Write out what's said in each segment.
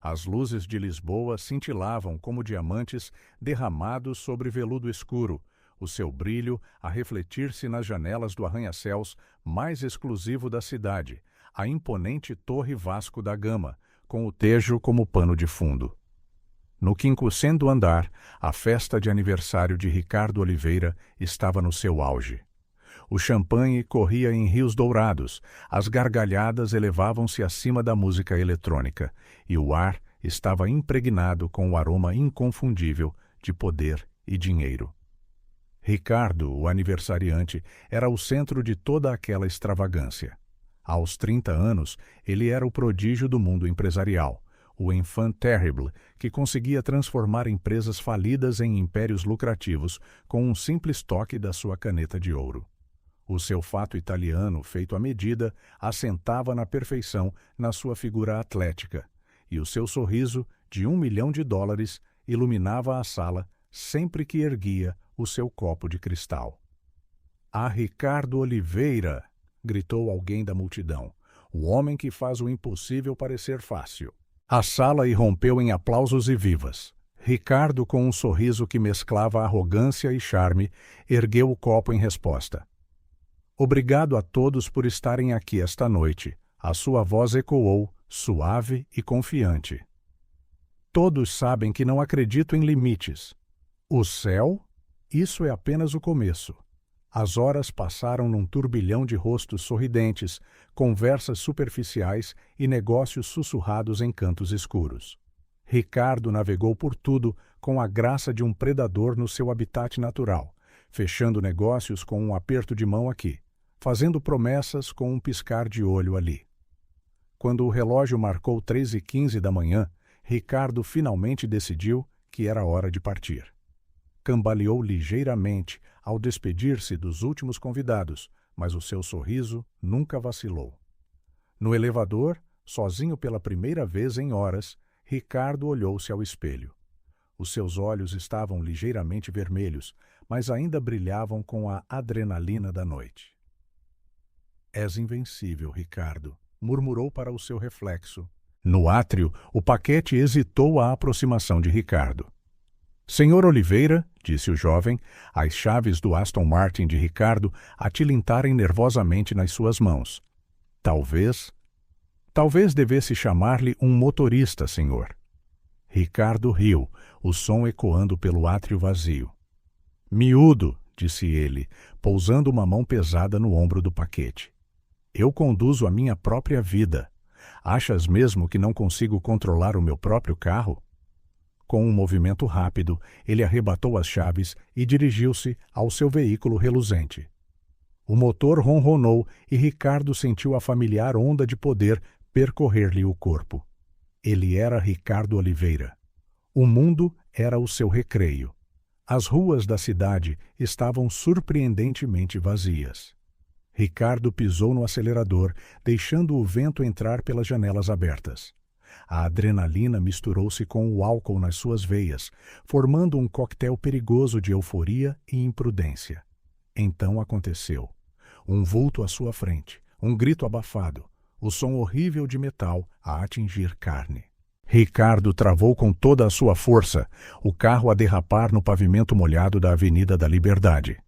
As luzes de Lisboa cintilavam como diamantes derramados sobre veludo escuro, o seu brilho a refletir-se nas janelas do arranha-céus mais exclusivo da cidade, a imponente Torre Vasco da Gama, com o Tejo como pano de fundo. No 5º andar, a festa de aniversário de Ricardo Oliveira estava no seu auge. O champanhe corria em rios dourados, as gargalhadas elevavam-se acima da música eletrônica, e o ar estava impregnado com o aroma inconfundível de poder e dinheiro. Ricardo, o aniversariante, era o centro de toda aquela extravagância. Aos 30 anos, ele era o prodígio do mundo empresarial, o enfant terrible, que conseguia transformar empresas falidas em impérios lucrativos com um simples toque da sua caneta de ouro. O seu fato italiano, feito à medida, assentava na perfeição na sua figura atlética, e o seu sorriso, de $1 milhão, iluminava a sala sempre que erguia o seu copo de cristal. "Ah, Ricardo Oliveira!" gritou alguém da multidão, "o homem que faz o impossível parecer fácil." A sala irrompeu em aplausos e vivas. Ricardo, com um sorriso que mesclava arrogância e charme, ergueu o copo em resposta. "Obrigado a todos por estarem aqui esta noite." A sua voz ecoou, suave e confiante. "Todos sabem que não acredito em limites. O céu? Isso é apenas o começo." As horas passaram num turbilhão de rostos sorridentes, conversas superficiais e negócios sussurrados em cantos escuros. Ricardo navegou por tudo com a graça de um predador no seu habitat natural, fechando negócios com um aperto de mão aqui, fazendo promessas com um piscar de olho ali. Quando o relógio marcou 3h15 da manhã, Ricardo finalmente decidiu que era hora de partir. Cambaleou ligeiramente ao despedir-se dos últimos convidados, mas o seu sorriso nunca vacilou. No elevador, sozinho pela primeira vez em horas, Ricardo olhou-se ao espelho. Os seus olhos estavam ligeiramente vermelhos, mas ainda brilhavam com a adrenalina da noite. "És invencível, Ricardo", murmurou para o seu reflexo. No átrio, o paquete hesitou à aproximação de Ricardo. "Senhor Oliveira", disse o jovem, as chaves do Aston Martin de Ricardo a tilintarem nervosamente nas suas mãos. Talvez devesse chamar-lhe um motorista, senhor." Ricardo riu, o som ecoando pelo átrio vazio. "Miúdo", disse ele, pousando uma mão pesada no ombro do paquete. "Eu conduzo a minha própria vida. Achas mesmo que não consigo controlar o meu próprio carro?" Com um movimento rápido, ele arrebatou as chaves e dirigiu-se ao seu veículo reluzente. O motor ronronou e Ricardo sentiu a familiar onda de poder percorrer-lhe o corpo. Ele era Ricardo Oliveira. O mundo era o seu recreio. As ruas da cidade estavam surpreendentemente vazias. Ricardo pisou no acelerador, deixando o vento entrar pelas janelas abertas. A adrenalina misturou-se com o álcool nas suas veias, formando um coquetel perigoso de euforia e imprudência. Então aconteceu. Um vulto à sua frente, um grito abafado, o som horrível de metal a atingir carne. Ricardo travou com toda a sua força, o carro a derrapar no pavimento molhado da Avenida da Liberdade.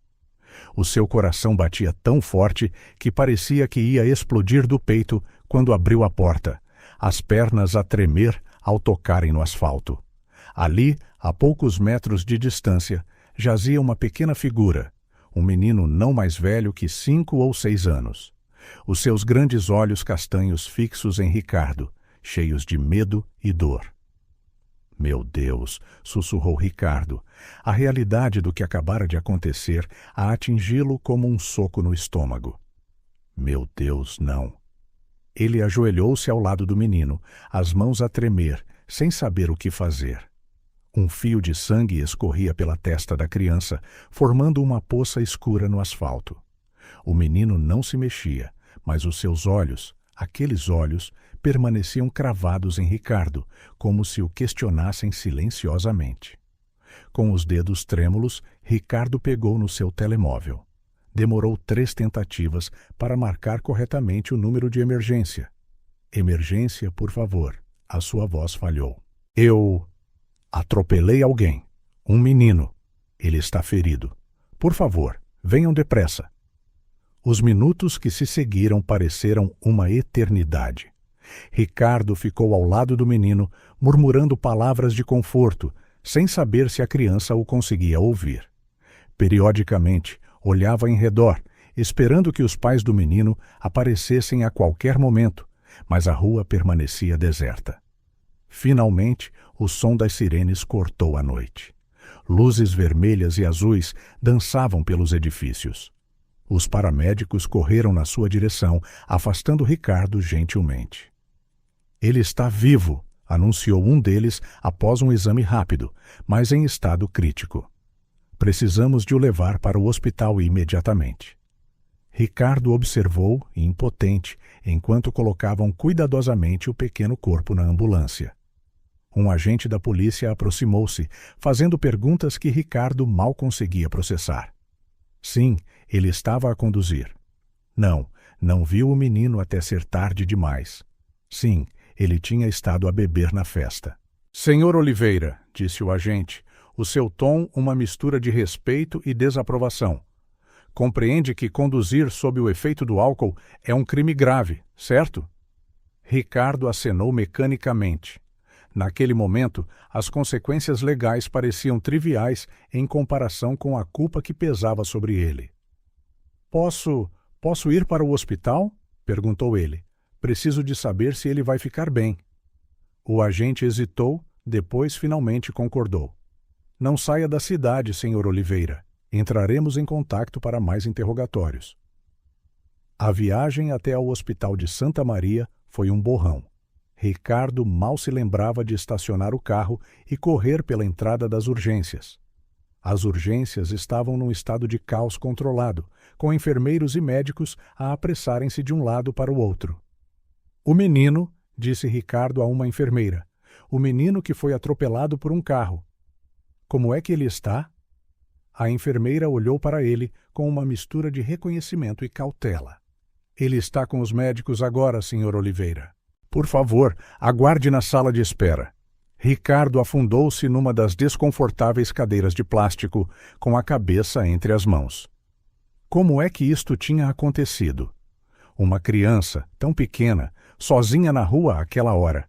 O seu coração batia tão forte que parecia que ia explodir do peito quando abriu a porta, as pernas a tremer ao tocarem no asfalto. Ali, a poucos metros de distância, jazia uma pequena figura, um menino não mais velho que 5 ou 6 anos. Os seus grandes olhos castanhos fixos em Ricardo, cheios de medo e dor. "Meu Deus", sussurrou Ricardo, a realidade do que acabara de acontecer a atingi-lo como um soco no estômago. "Meu Deus, não." Ele ajoelhou-se ao lado do menino, as mãos a tremer, sem saber o que fazer. Um fio de sangue escorria pela testa da criança, formando uma poça escura no asfalto. O menino não se mexia, mas os seus olhos, aqueles olhos, permaneciam cravados em Ricardo, como se o questionassem silenciosamente. Com os dedos trêmulos, Ricardo pegou no seu telemóvel. Demorou 3 tentativas para marcar corretamente o número de emergência. "Emergência, por favor. A sua voz falhou. Eu atropelei alguém. Um menino. Ele está ferido. Por favor, venham depressa. Os minutos que se seguiram pareceram uma eternidade. Ricardo ficou ao lado do menino, murmurando palavras de conforto, sem saber se a criança o conseguia ouvir. Periodicamente, olhava em redor, esperando que os pais do menino aparecessem a qualquer momento, mas a rua permanecia deserta. Finalmente, o som das sirenes cortou a noite. Luzes vermelhas e azuis dançavam pelos edifícios. Os paramédicos correram na sua direção, afastando Ricardo gentilmente. Ele está vivo, anunciou um deles após um exame rápido, mas em estado crítico. Precisamos de o levar para o hospital imediatamente. Ricardo observou, impotente, enquanto colocavam cuidadosamente o pequeno corpo na ambulância. Um agente da polícia aproximou-se, fazendo perguntas que Ricardo mal conseguia processar. Sim, ele estava a conduzir. Não viu o menino até ser tarde demais. Sim, ele tinha estado a beber na festa. Senhor Oliveira, disse o agente, o seu tom uma mistura de respeito e desaprovação. Compreende que conduzir sob o efeito do álcool é um crime grave, certo? Ricardo acenou mecanicamente. Naquele momento, as consequências legais pareciam triviais em comparação com a culpa que pesava sobre ele. Posso ir para o hospital? Perguntou ele. Preciso de saber se ele vai ficar bem. O agente hesitou, depois finalmente concordou. Não saia da cidade, senhor Oliveira. Entraremos em contato para mais interrogatórios. A viagem até ao hospital de Santa Maria foi um borrão. Ricardo mal se lembrava de estacionar o carro e correr pela entrada das urgências. As urgências estavam num estado de caos controlado, com enfermeiros e médicos a apressarem-se de um lado para o outro. O menino, disse Ricardo a uma enfermeira, o menino que foi atropelado por um carro. Como é que ele está? A enfermeira olhou para ele com uma mistura de reconhecimento e cautela. Ele está com os médicos agora, senhor Oliveira. Por favor, aguarde na sala de espera. Ricardo afundou-se numa das desconfortáveis cadeiras de plástico, com a cabeça entre as mãos. Como é que isto tinha acontecido? Uma criança, tão pequena, sozinha na rua àquela hora.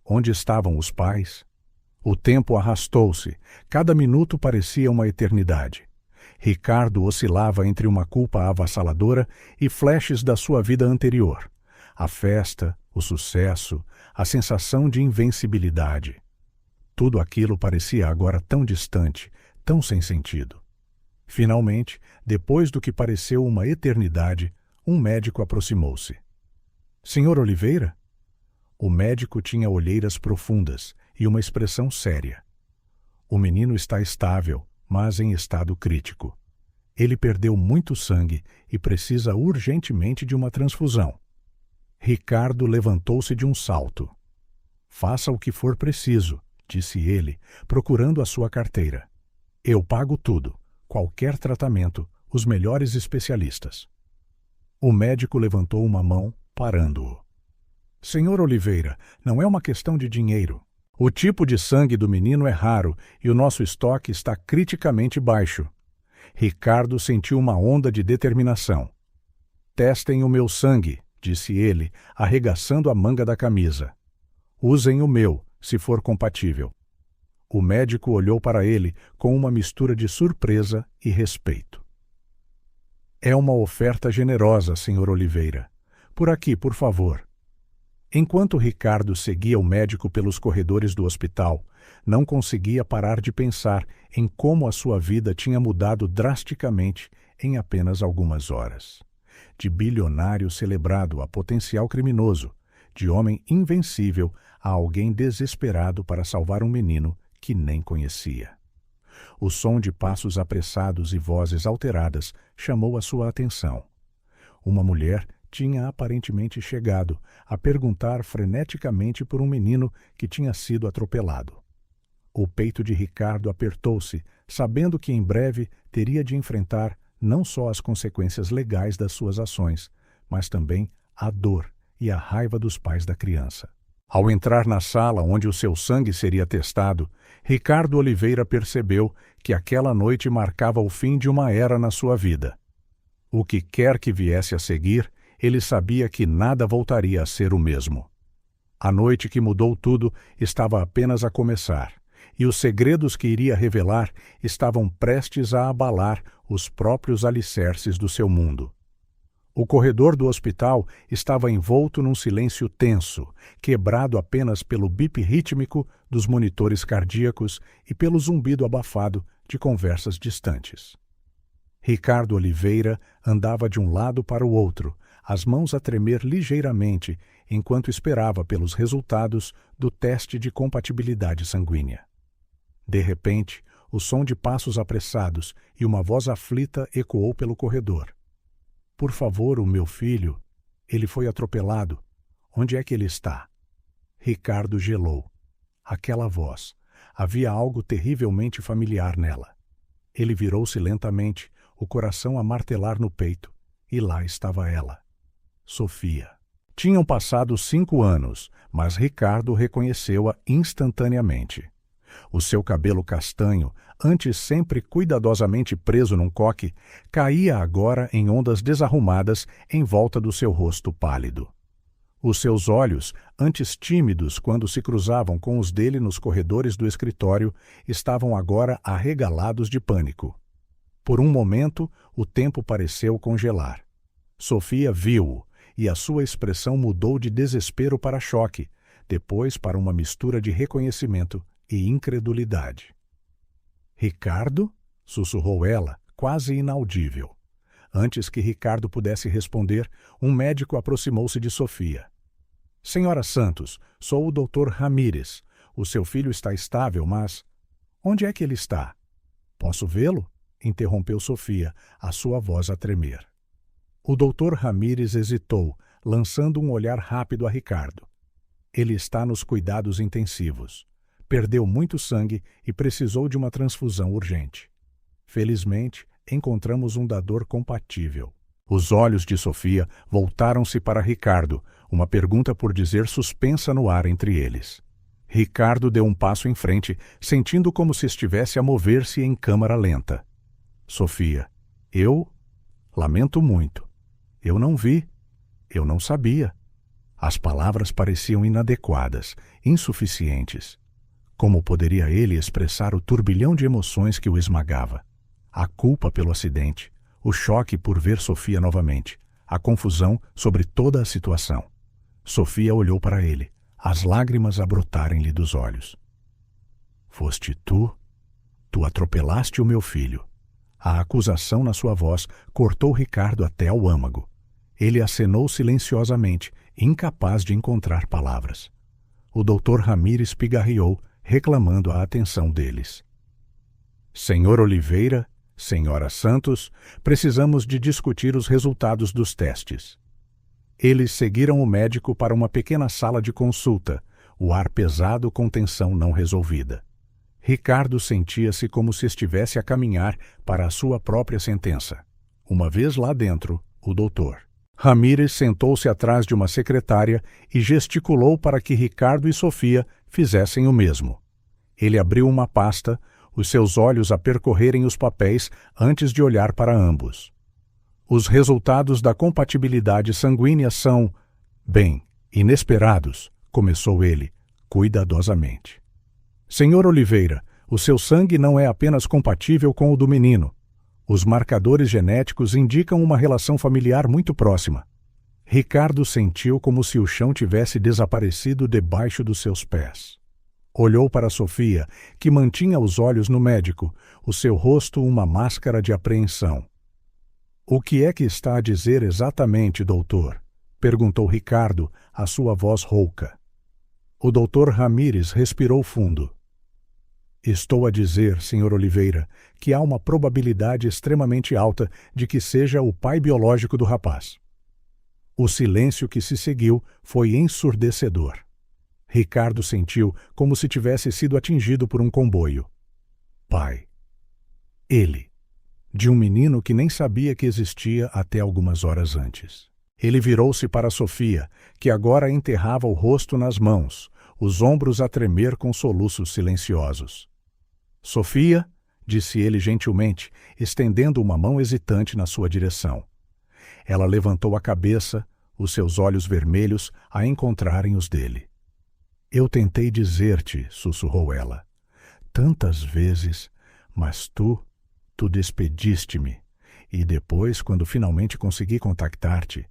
Onde estavam os pais? O tempo arrastou-se, cada minuto parecia uma eternidade. Ricardo oscilava entre uma culpa avassaladora e flashes da sua vida anterior. A festa, o sucesso, a sensação de invencibilidade. Tudo aquilo parecia agora tão distante, tão sem sentido. Finalmente, depois do que pareceu uma eternidade, um médico aproximou-se. Senhor Oliveira? O médico tinha olheiras profundas e uma expressão séria. O menino está estável, mas em estado crítico. Ele perdeu muito sangue e precisa urgentemente de uma transfusão. Ricardo levantou-se de um salto. Faça o que for preciso, disse ele, procurando a sua carteira. Eu pago tudo, qualquer tratamento, os melhores especialistas. O médico levantou uma mão, parando-o. Senhor Oliveira, não é uma questão de dinheiro. O tipo de sangue do menino é raro e o nosso estoque está criticamente baixo. Ricardo sentiu uma onda de determinação. Testem o meu sangue, disse ele, arregaçando a manga da camisa. Usem o meu, se for compatível. O médico olhou para ele com uma mistura de surpresa e respeito. É uma oferta generosa, senhor Oliveira. Por aqui, por favor. Enquanto Ricardo seguia o médico pelos corredores do hospital, não conseguia parar de pensar em como a sua vida tinha mudado drasticamente em apenas algumas horas. De bilionário celebrado a potencial criminoso, de homem invencível a alguém desesperado para salvar um menino que nem conhecia. O som de passos apressados e vozes alteradas chamou a sua atenção. Uma mulher tinha aparentemente chegado a perguntar freneticamente por um menino que tinha sido atropelado. O peito de Ricardo apertou-se, sabendo que em breve teria de enfrentar não só as consequências legais das suas ações, mas também a dor e a raiva dos pais da criança. Ao entrar na sala onde o seu sangue seria testado, Ricardo Oliveira percebeu que aquela noite marcava o fim de uma era na sua vida. O que quer que viesse a seguir, ele sabia que nada voltaria a ser o mesmo. A noite que mudou tudo estava apenas a começar, e os segredos que iria revelar estavam prestes a abalar os próprios alicerces do seu mundo. O corredor do hospital estava envolto num silêncio tenso, quebrado apenas pelo bip rítmico dos monitores cardíacos e pelo zumbido abafado de conversas distantes. Ricardo Oliveira andava de um lado para o outro, as mãos a tremer ligeiramente, enquanto esperava pelos resultados do teste de compatibilidade sanguínea. De repente, o som de passos apressados e uma voz aflita ecoou pelo corredor. Por favor, o meu filho. Ele foi atropelado. Onde é que ele está? Ricardo gelou. Aquela voz. Havia algo terrivelmente familiar nela. Ele virou-se lentamente, o coração a martelar no peito, e lá estava ela. Sofia. Tinham passado 5 anos, mas Ricardo reconheceu-a instantaneamente. O seu cabelo castanho, antes sempre cuidadosamente preso num coque, caía agora em ondas desarrumadas em volta do seu rosto pálido. Os seus olhos, antes tímidos quando se cruzavam com os dele nos corredores do escritório, estavam agora arregalados de pânico. Por um momento, o tempo pareceu congelar. Sofia viu-o, e a sua expressão mudou de desespero para choque, depois para uma mistura de reconhecimento e incredulidade. Ricardo? Sussurrou ela, quase inaudível. Antes que Ricardo pudesse responder, um médico aproximou-se de Sofia. Senhora Santos, sou o Dr. Ramírez. O seu filho está estável, mas... Onde é que ele está? Posso vê-lo? Interrompeu Sofia, a sua voz a tremer. O Dr. Ramírez hesitou, lançando um olhar rápido a Ricardo. Ele está nos cuidados intensivos. Perdeu muito sangue e precisou de uma transfusão urgente. Felizmente, encontramos um dador compatível. Os olhos de Sofia voltaram-se para Ricardo, uma pergunta por dizer suspensa no ar entre eles. Ricardo deu um passo em frente, sentindo como se estivesse a mover-se em câmara lenta. Sofia, eu lamento muito. Eu não vi. Eu não sabia. As palavras pareciam inadequadas, insuficientes. Como poderia ele expressar o turbilhão de emoções que o esmagava? A culpa pelo acidente, o choque por ver Sofia novamente, a confusão sobre toda a situação. Sofia olhou para ele, as lágrimas a brotarem-lhe dos olhos. Foste tu? Tu atropelaste o meu filho. A acusação na sua voz cortou Ricardo até ao âmago. Ele acenou silenciosamente, incapaz de encontrar palavras. O Dr. Ramírez pigarreou, reclamando a atenção deles. Senhor Oliveira, Senhora Santos, precisamos de discutir os resultados dos testes. Eles seguiram o médico para uma pequena sala de consulta, o ar pesado com tensão não resolvida. Ricardo sentia-se como se estivesse a caminhar para a sua própria sentença. Uma vez lá dentro, o doutor Ramírez sentou-se atrás de uma secretária e gesticulou para que Ricardo e Sofia fizessem o mesmo. Ele abriu uma pasta, os seus olhos a percorrerem os papéis antes de olhar para ambos. Os resultados da compatibilidade sanguínea são, bem, inesperados, começou ele, cuidadosamente. Senhor Oliveira, o seu sangue não é apenas compatível com o do menino. Os marcadores genéticos indicam uma relação familiar muito próxima. Ricardo sentiu como se o chão tivesse desaparecido debaixo dos seus pés. Olhou para Sofia, que mantinha os olhos no médico, o seu rosto uma máscara de apreensão. O que é que está a dizer exatamente, doutor? Perguntou Ricardo, a sua voz rouca. O Dr. Ramírez respirou fundo. Estou a dizer, Sr. Oliveira, que há uma probabilidade extremamente alta de que seja o pai biológico do rapaz. O silêncio que se seguiu foi ensurdecedor. Ricardo sentiu como se tivesse sido atingido por um comboio. Pai. Ele. De um menino que nem sabia que existia até algumas horas antes. Ele virou-se para Sofia, que agora enterrava o rosto nas mãos, os ombros a tremer com soluços silenciosos. Sofia, disse ele gentilmente, estendendo uma mão hesitante na sua direção. Ela levantou a cabeça, os seus olhos vermelhos a encontrarem os dele. Eu tentei dizer-te, sussurrou ela, tantas vezes, mas tu despediste-me, e depois, quando finalmente consegui contactar-te,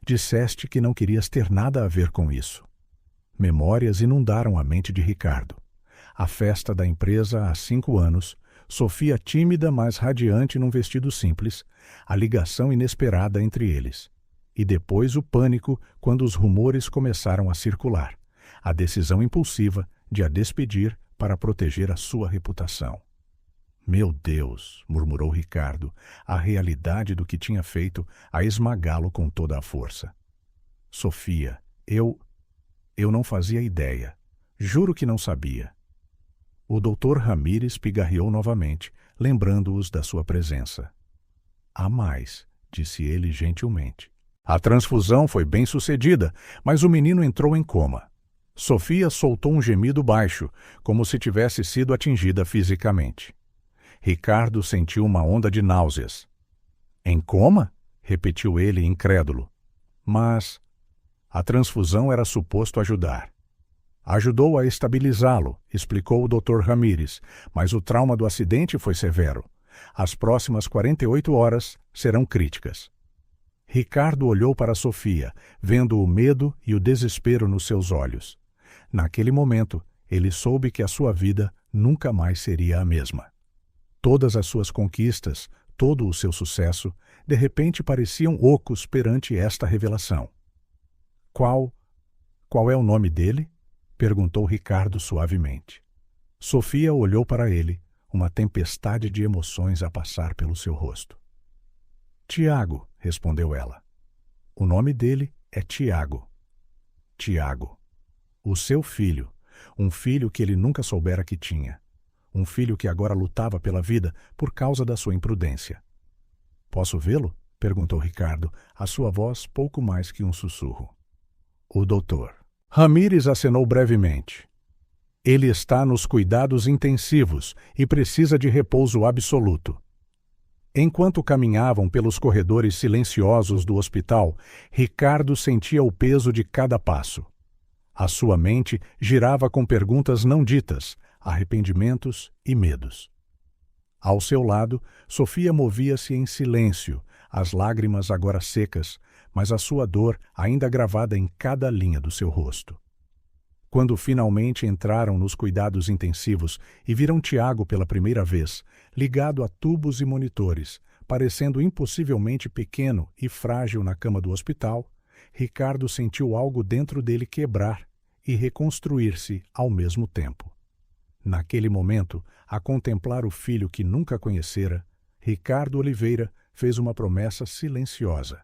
disseste que não querias ter nada a ver com isso. Memórias inundaram a mente de Ricardo. A festa da empresa há 5 anos, Sofia tímida, mas radiante num vestido simples, a ligação inesperada entre eles. E depois o pânico quando os rumores começaram a circular, a decisão impulsiva de a despedir para proteger a sua reputação. Meu Deus, murmurou Ricardo, a realidade do que tinha feito a esmagá-lo com toda a força. Sofia, eu não fazia ideia. Juro que não sabia. O Dr. Ramírez pigarreou novamente, lembrando-os da sua presença. Há mais, disse ele gentilmente. A transfusão foi bem sucedida, mas o menino entrou em coma. Sofia soltou um gemido baixo, como se tivesse sido atingida fisicamente. Ricardo sentiu uma onda de náuseas. Em coma? Repetiu ele, incrédulo. Mas a transfusão era suposto ajudar. Ajudou a estabilizá-lo, explicou o Dr. Ramírez, mas o trauma do acidente foi severo. As próximas 48 horas serão críticas. Ricardo olhou para Sofia, vendo o medo e o desespero nos seus olhos. Naquele momento, ele soube que a sua vida nunca mais seria a mesma. Todas as suas conquistas, todo o seu sucesso, de repente pareciam ocos perante esta revelação. Qual é o nome dele? Perguntou Ricardo suavemente. Sofia olhou para ele, uma tempestade de emoções a passar pelo seu rosto. Tiago, respondeu ela. O nome dele é Tiago. Tiago. O seu filho, um filho que ele nunca soubera que tinha. Um filho que agora lutava pela vida por causa da sua imprudência. Posso vê-lo? Perguntou Ricardo, a sua voz pouco mais que um sussurro. O doutor. Ramírez acenou brevemente. Ele está nos cuidados intensivos e precisa de repouso absoluto. Enquanto caminhavam pelos corredores silenciosos do hospital, Ricardo sentia o peso de cada passo. A sua mente girava com perguntas não ditas, arrependimentos e medos. Ao seu lado, Sofia movia-se em silêncio, as lágrimas agora secas, mas a sua dor ainda gravada em cada linha do seu rosto. Quando finalmente entraram nos cuidados intensivos e viram Tiago pela primeira vez, ligado a tubos e monitores, parecendo impossivelmente pequeno e frágil na cama do hospital, Ricardo sentiu algo dentro dele quebrar e reconstruir-se ao mesmo tempo. Naquele momento, a contemplar o filho que nunca conhecera, Ricardo Oliveira fez uma promessa silenciosa.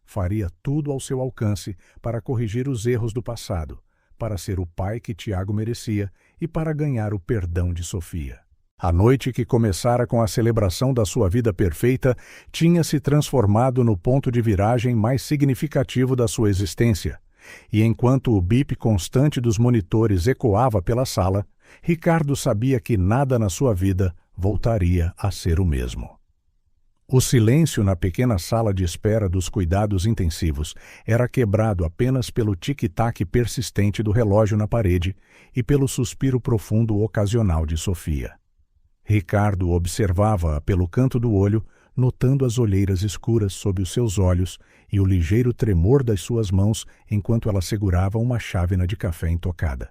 Faria tudo ao seu alcance para corrigir os erros do passado, para ser o pai que Tiago merecia e para ganhar o perdão de Sofia. A noite que começara com a celebração da sua vida perfeita tinha se transformado no ponto de viragem mais significativo da sua existência, e enquanto o bip constante dos monitores ecoava pela sala, Ricardo sabia que nada na sua vida voltaria a ser o mesmo. O silêncio na pequena sala de espera dos cuidados intensivos era quebrado apenas pelo tic-tac persistente do relógio na parede e pelo suspiro profundo ocasional de Sofia. Ricardo observava-a pelo canto do olho, notando as olheiras escuras sob os seus olhos e o ligeiro tremor das suas mãos enquanto ela segurava uma chávena de café intocada.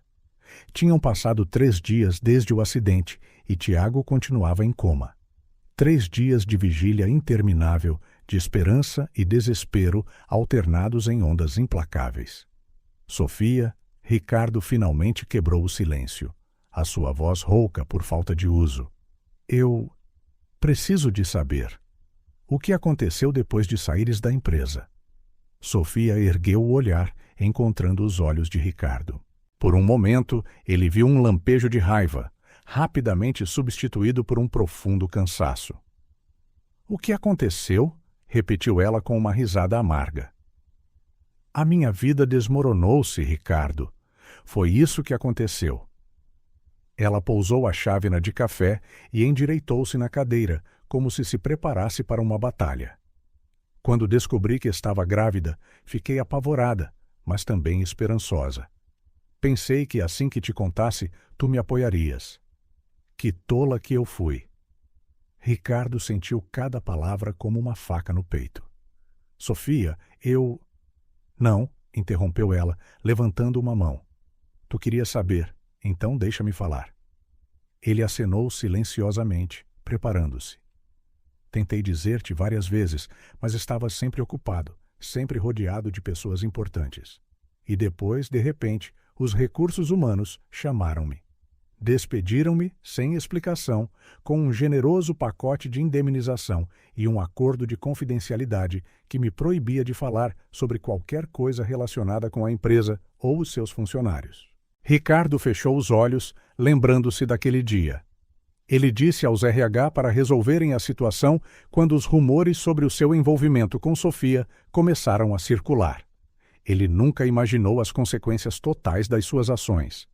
Tinham passado 3 dias desde o acidente e Tiago continuava em coma. 3 dias de vigília interminável, de esperança e desespero alternados em ondas implacáveis. Sofia, Ricardo finalmente quebrou o silêncio, a sua voz rouca por falta de uso. Eu preciso de saber. O que aconteceu depois de saíres da empresa? Sofia ergueu o olhar, encontrando os olhos de Ricardo. Por um momento, ele viu um lampejo de raiva, rapidamente substituído por um profundo cansaço. O que aconteceu? Repetiu ela com uma risada amarga. A minha vida desmoronou-se, Ricardo. Foi isso que aconteceu. Ela pousou a chávena de café e endireitou-se na cadeira, como se preparasse para uma batalha. Quando descobri que estava grávida, fiquei apavorada, mas também esperançosa. Pensei que assim que te contasse, tu me apoiarias. Que tola que eu fui! Ricardo sentiu cada palavra como uma faca no peito. Sofia, eu... Não, interrompeu ela, levantando uma mão. Tu querias saber, então deixa-me falar. Ele acenou silenciosamente, preparando-se. Tentei dizer-te várias vezes, mas estava sempre ocupado, sempre rodeado de pessoas importantes. E depois, de repente, os recursos humanos chamaram-me. Despediram-me, sem explicação, com um generoso pacote de indemnização e um acordo de confidencialidade que me proibia de falar sobre qualquer coisa relacionada com a empresa ou os seus funcionários. Ricardo fechou os olhos, lembrando-se daquele dia. Ele disse aos RH para resolverem a situação quando os rumores sobre o seu envolvimento com Sofia começaram a circular. Ele nunca imaginou as consequências totais das suas ações.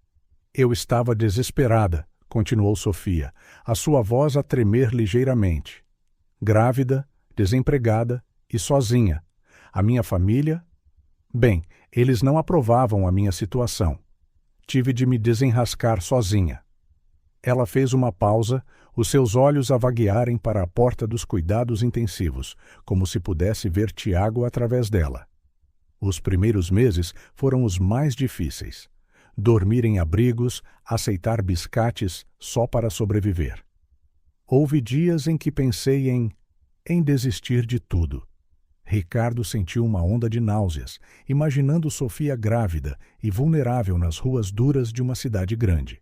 Eu estava desesperada, continuou Sofia, a sua voz a tremer ligeiramente. Grávida, desempregada e sozinha. A minha família? Bem, eles não aprovavam a minha situação. Tive de me desenrascar sozinha. Ela fez uma pausa, os seus olhos a vaguearem para a porta dos cuidados intensivos, como se pudesse ver Tiago através dela. Os primeiros meses foram os mais difíceis. Dormir em abrigos, aceitar biscates só para sobreviver. Houve dias em que pensei em desistir de tudo. Ricardo sentiu uma onda de náuseas, imaginando Sofia grávida e vulnerável nas ruas duras de uma cidade grande.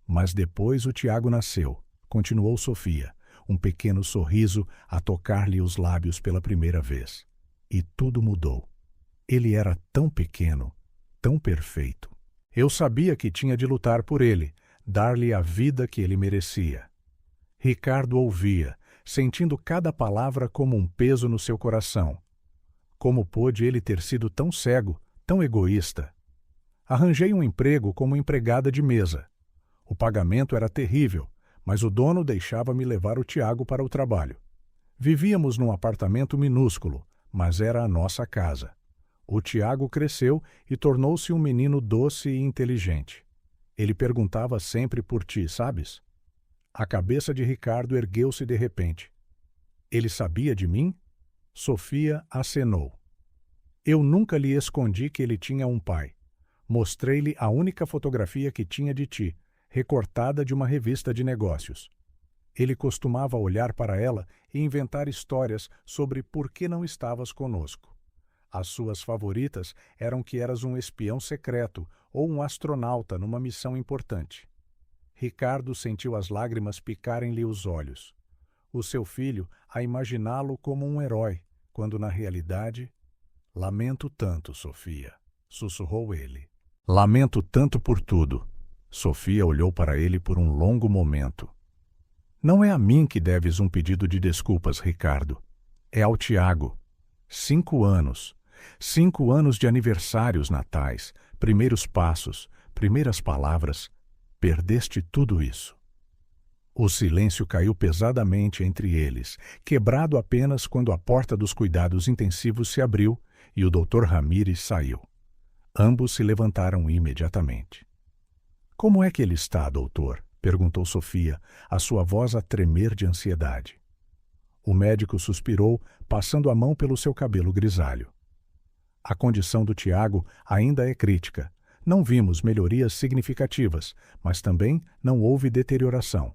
Mas depois o Tiago nasceu, continuou Sofia, um pequeno sorriso a tocar-lhe os lábios pela primeira vez. E tudo mudou. Ele era tão pequeno, tão perfeito. Eu sabia que tinha de lutar por ele, dar-lhe a vida que ele merecia. Ricardo ouvia, sentindo cada palavra como um peso no seu coração. Como pôde ele ter sido tão cego, tão egoísta? Arranjei um emprego como empregada de mesa. O pagamento era terrível, mas o dono deixava-me levar o Tiago para o trabalho. Vivíamos num apartamento minúsculo, mas era a nossa casa. O Tiago cresceu e tornou-se um menino doce e inteligente. Ele perguntava sempre por ti, sabes? A cabeça de Ricardo ergueu-se de repente. Ele sabia de mim? Sofia acenou. Eu nunca lhe escondi que ele tinha um pai. Mostrei-lhe a única fotografia que tinha de ti, recortada de uma revista de negócios. Ele costumava olhar para ela e inventar histórias sobre por que não estavas conosco. As suas favoritas eram que eras um espião secreto ou um astronauta numa missão importante. Ricardo sentiu as lágrimas picarem-lhe os olhos. O seu filho a imaginá-lo como um herói, quando na realidade... Lamento tanto, Sofia, sussurrou ele. Lamento tanto por tudo. Sofia olhou para ele por um longo momento. Não é a mim que deves um pedido de desculpas, Ricardo. É ao Tiago. 5 anos. 5 anos de aniversários natais, primeiros passos, primeiras palavras. Perdeste tudo isso. O silêncio caiu pesadamente entre eles, quebrado apenas quando a porta dos cuidados intensivos se abriu e o Dr. Ramírez saiu. Ambos se levantaram imediatamente. — Como é que ele está, doutor? Perguntou Sofia, a sua voz a tremer de ansiedade. O médico suspirou, passando a mão pelo seu cabelo grisalho. A condição do Tiago ainda é crítica. Não vimos melhorias significativas, mas também não houve deterioração.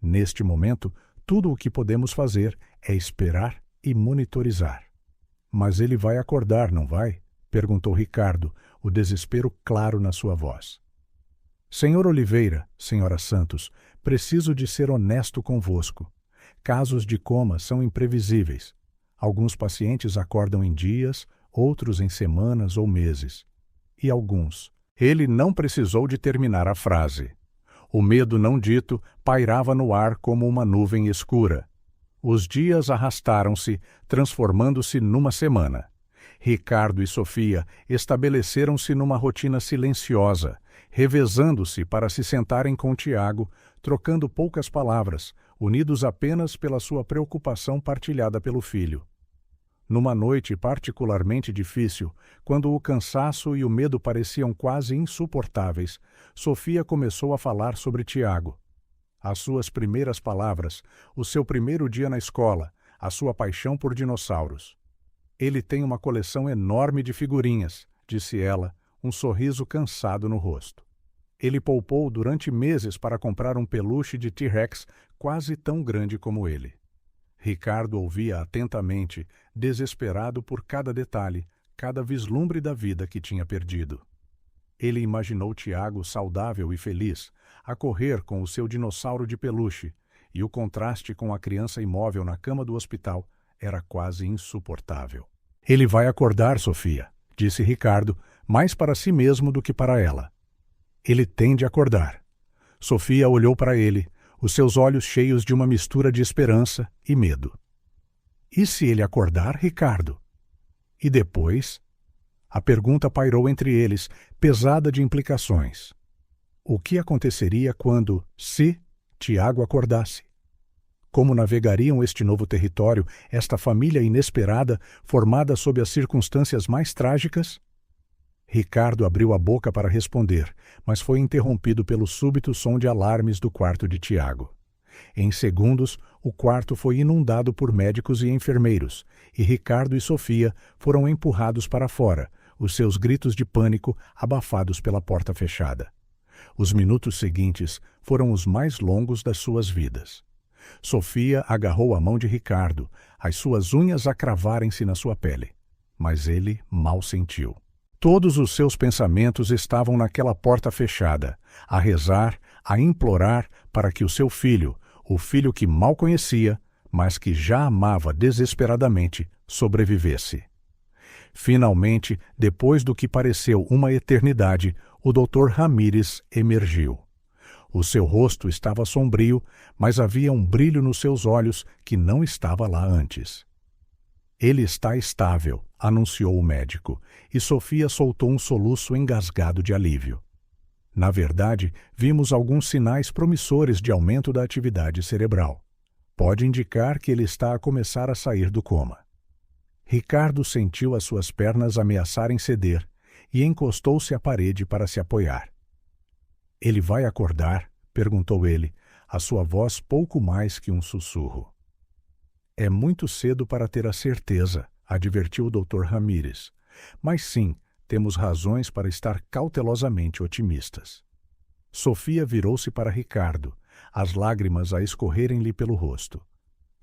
Neste momento, tudo o que podemos fazer é esperar e monitorizar. — Mas ele vai acordar, não vai? Perguntou Ricardo, o desespero claro na sua voz. — Senhor Oliveira, senhora Santos, preciso de ser honesto convosco. Casos de coma são imprevisíveis. Alguns pacientes acordam em dias, outros em semanas ou meses. E alguns. Ele não precisou de terminar a frase. O medo não dito pairava no ar como uma nuvem escura. Os dias arrastaram-se, transformando-se numa semana. Ricardo e Sofia estabeleceram-se numa rotina silenciosa, revezando-se para se sentarem com Tiago, trocando poucas palavras, unidos apenas pela sua preocupação partilhada pelo filho. Numa noite particularmente difícil, quando o cansaço e o medo pareciam quase insuportáveis, Sofia começou a falar sobre Tiago. As suas primeiras palavras, o seu primeiro dia na escola, a sua paixão por dinossauros. Ele tem uma coleção enorme de figurinhas, disse ela, um sorriso cansado no rosto. Ele poupou durante meses para comprar um peluche de T-Rex quase tão grande como ele. Ricardo ouvia atentamente, desesperado por cada detalhe, cada vislumbre da vida que tinha perdido. Ele imaginou Tiago saudável e feliz, a correr com o seu dinossauro de peluche, e o contraste com a criança imóvel na cama do hospital era quase insuportável. Ele vai acordar, Sofia, disse Ricardo, mais para si mesmo do que para ela. Ele tem de acordar. Sofia olhou para ele, os seus olhos cheios de uma mistura de esperança e medo. E se ele acordar, Ricardo? E depois? A pergunta pairou entre eles, pesada de implicações. O que aconteceria quando, se Tiago acordasse? Como navegariam este novo território, esta família inesperada, formada sob as circunstâncias mais trágicas? Ricardo abriu a boca para responder, mas foi interrompido pelo súbito som de alarmes do quarto de Tiago. Em segundos, o quarto foi inundado por médicos e enfermeiros, e Ricardo e Sofia foram empurrados para fora, os seus gritos de pânico abafados pela porta fechada. Os minutos seguintes foram os mais longos das suas vidas. Sofia agarrou a mão de Ricardo, as suas unhas a cravarem-se na sua pele. Mas ele mal sentiu. Todos os seus pensamentos estavam naquela porta fechada, a rezar, a implorar para que o seu filho, o filho que mal conhecia, mas que já amava desesperadamente, sobrevivesse. Finalmente, depois do que pareceu uma eternidade, o Dr. Ramírez emergiu. O seu rosto estava sombrio, mas havia um brilho nos seus olhos que não estava lá antes. Ele está estável, anunciou o médico, e Sofia soltou um soluço engasgado de alívio. Na verdade, vimos alguns sinais promissores de aumento da atividade cerebral. Pode indicar que ele está a começar a sair do coma. Ricardo sentiu as suas pernas ameaçarem ceder e encostou-se à parede para se apoiar. Ele vai acordar? Perguntou ele, a sua voz pouco mais que um sussurro. É muito cedo para ter a certeza, advertiu o Dr. Ramírez. Mas sim, temos razões para estar cautelosamente otimistas. Sofia virou-se para Ricardo, as lágrimas a escorrerem-lhe pelo rosto.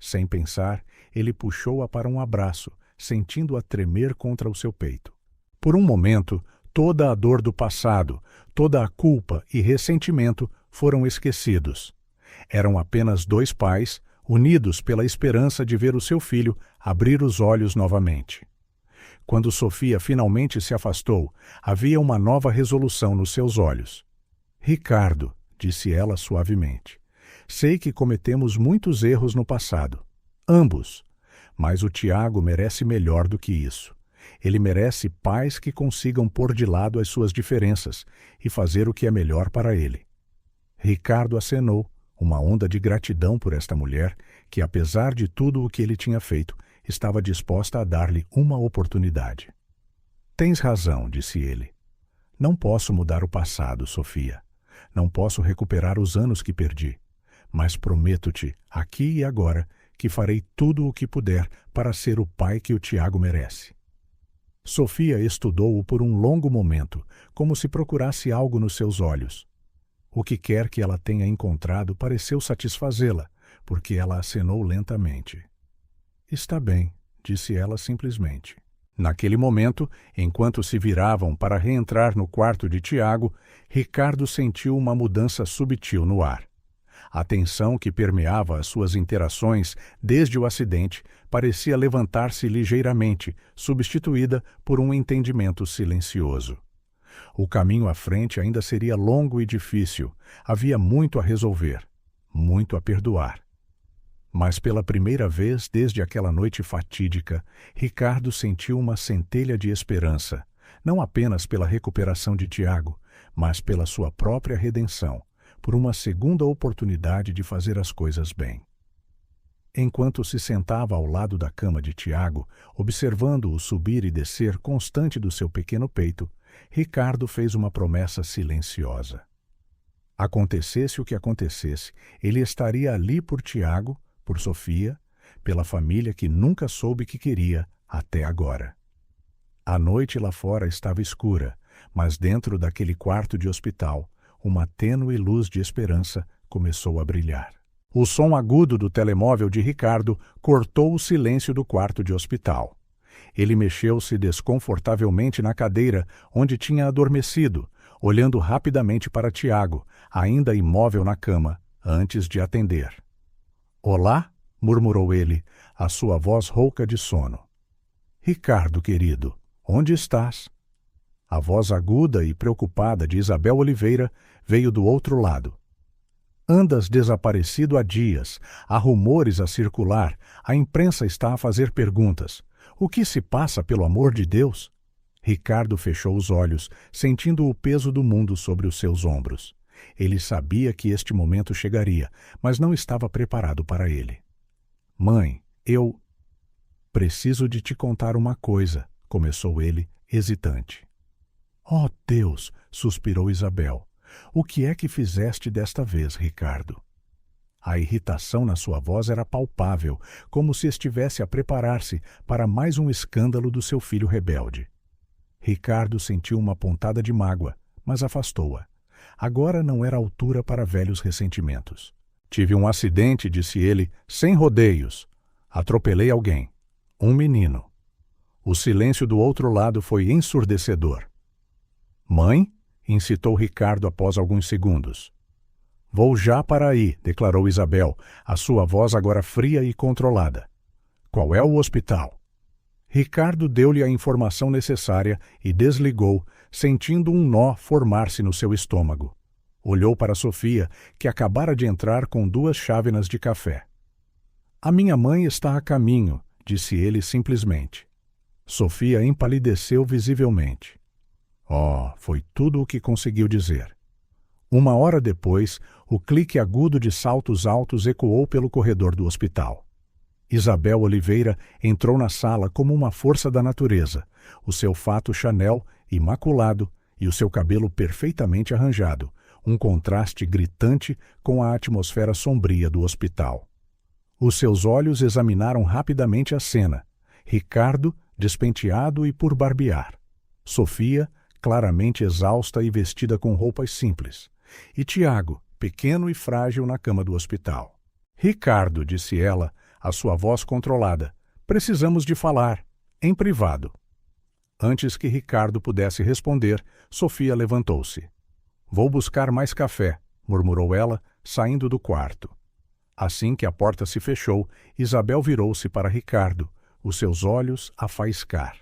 Sem pensar, ele puxou-a para um abraço, sentindo-a tremer contra o seu peito. Por um momento, toda a dor do passado, toda a culpa e ressentimento foram esquecidos. Eram apenas dois pais, unidos pela esperança de ver o seu filho abrir os olhos novamente. Quando Sofia finalmente se afastou, havia uma nova resolução nos seus olhos. Ricardo, disse ela suavemente, sei que cometemos muitos erros no passado. Ambos. Mas o Tiago merece melhor do que isso. Ele merece pais que consigam pôr de lado as suas diferenças e fazer o que é melhor para ele. Ricardo acenou, uma onda de gratidão por esta mulher que, apesar de tudo o que ele tinha feito, estava disposta a dar-lhe uma oportunidade. Tens razão, disse ele. Não posso mudar o passado, Sofia. Não posso recuperar os anos que perdi. Mas prometo-te, aqui e agora, que farei tudo o que puder para ser o pai que o Tiago merece. Sofia estudou-o por um longo momento, como se procurasse algo nos seus olhos. O que quer que ela tenha encontrado pareceu satisfazê-la, porque ela acenou lentamente. Está bem, disse ela simplesmente. Naquele momento, enquanto se viravam para reentrar no quarto de Tiago, Ricardo sentiu uma mudança subitil no ar. A tensão que permeava as suas interações desde o acidente parecia levantar-se ligeiramente, substituída por um entendimento silencioso. O caminho à frente ainda seria longo e difícil, havia muito a resolver, muito a perdoar. Mas pela primeira vez desde aquela noite fatídica, Ricardo sentiu uma centelha de esperança, não apenas pela recuperação de Tiago, mas pela sua própria redenção, por uma segunda oportunidade de fazer as coisas bem. Enquanto se sentava ao lado da cama de Tiago, observando o subir e descer constante do seu pequeno peito, Ricardo fez uma promessa silenciosa. Acontecesse o que acontecesse, ele estaria ali por Tiago, por Sofia, pela família que nunca soube que queria até agora. A noite lá fora estava escura, mas dentro daquele quarto de hospital, uma tênue luz de esperança começou a brilhar. O som agudo do telemóvel de Ricardo cortou o silêncio do quarto de hospital. Ele mexeu-se desconfortavelmente na cadeira onde tinha adormecido, olhando rapidamente para Tiago, ainda imóvel na cama, antes de atender. "Olá?", murmurou ele, a sua voz rouca de sono. "Ricardo, querido, onde estás?" A voz aguda e preocupada de Isabel Oliveira veio do outro lado. "Andas desaparecido há dias, há rumores a circular, a imprensa está a fazer perguntas. O que se passa, pelo amor de Deus?" Ricardo fechou os olhos, sentindo o peso do mundo sobre os seus ombros. Ele sabia que este momento chegaria, mas não estava preparado para ele. "Mãe, eu preciso de te contar uma coisa", começou ele, hesitante. "Oh, Deus!", suspirou Isabel. "O que é que fizeste desta vez, Ricardo?" A irritação na sua voz era palpável, como se estivesse a preparar-se para mais um escândalo do seu filho rebelde. Ricardo sentiu uma pontada de mágoa, mas afastou-a. Agora não era altura para velhos ressentimentos. "Tive um acidente", disse ele, sem rodeios. "Atropelei alguém. Um menino." O silêncio do outro lado foi ensurdecedor. "Mãe?", incitou Ricardo após alguns segundos. "Vou já para aí", declarou Isabel, a sua voz agora fria e controlada. "Qual é o hospital?" Ricardo deu-lhe a informação necessária e desligou, sentindo um nó formar-se no seu estômago. Olhou para Sofia, que acabara de entrar com 2 chávenas de café. "A minha mãe está a caminho", disse ele simplesmente. Sofia empalideceu visivelmente. Foi tudo o que conseguiu dizer. 1 hora depois, o clique agudo de saltos altos ecoou pelo corredor do hospital. Isabel Oliveira entrou na sala como uma força da natureza, o seu fato Chanel imaculado e o seu cabelo perfeitamente arranjado, um contraste gritante com a atmosfera sombria do hospital. Os seus olhos examinaram rapidamente a cena. Ricardo, despenteado e por barbear. Sofia, claramente exausta e vestida com roupas simples. E Tiago, pequeno e frágil na cama do hospital. "Ricardo", disse ela, a sua voz controlada, "precisamos de falar, em privado." Antes que Ricardo pudesse responder, Sofia levantou-se. "Vou buscar mais café", murmurou ela, saindo do quarto. Assim que a porta se fechou, Isabel virou-se para Ricardo, os seus olhos a faiscar.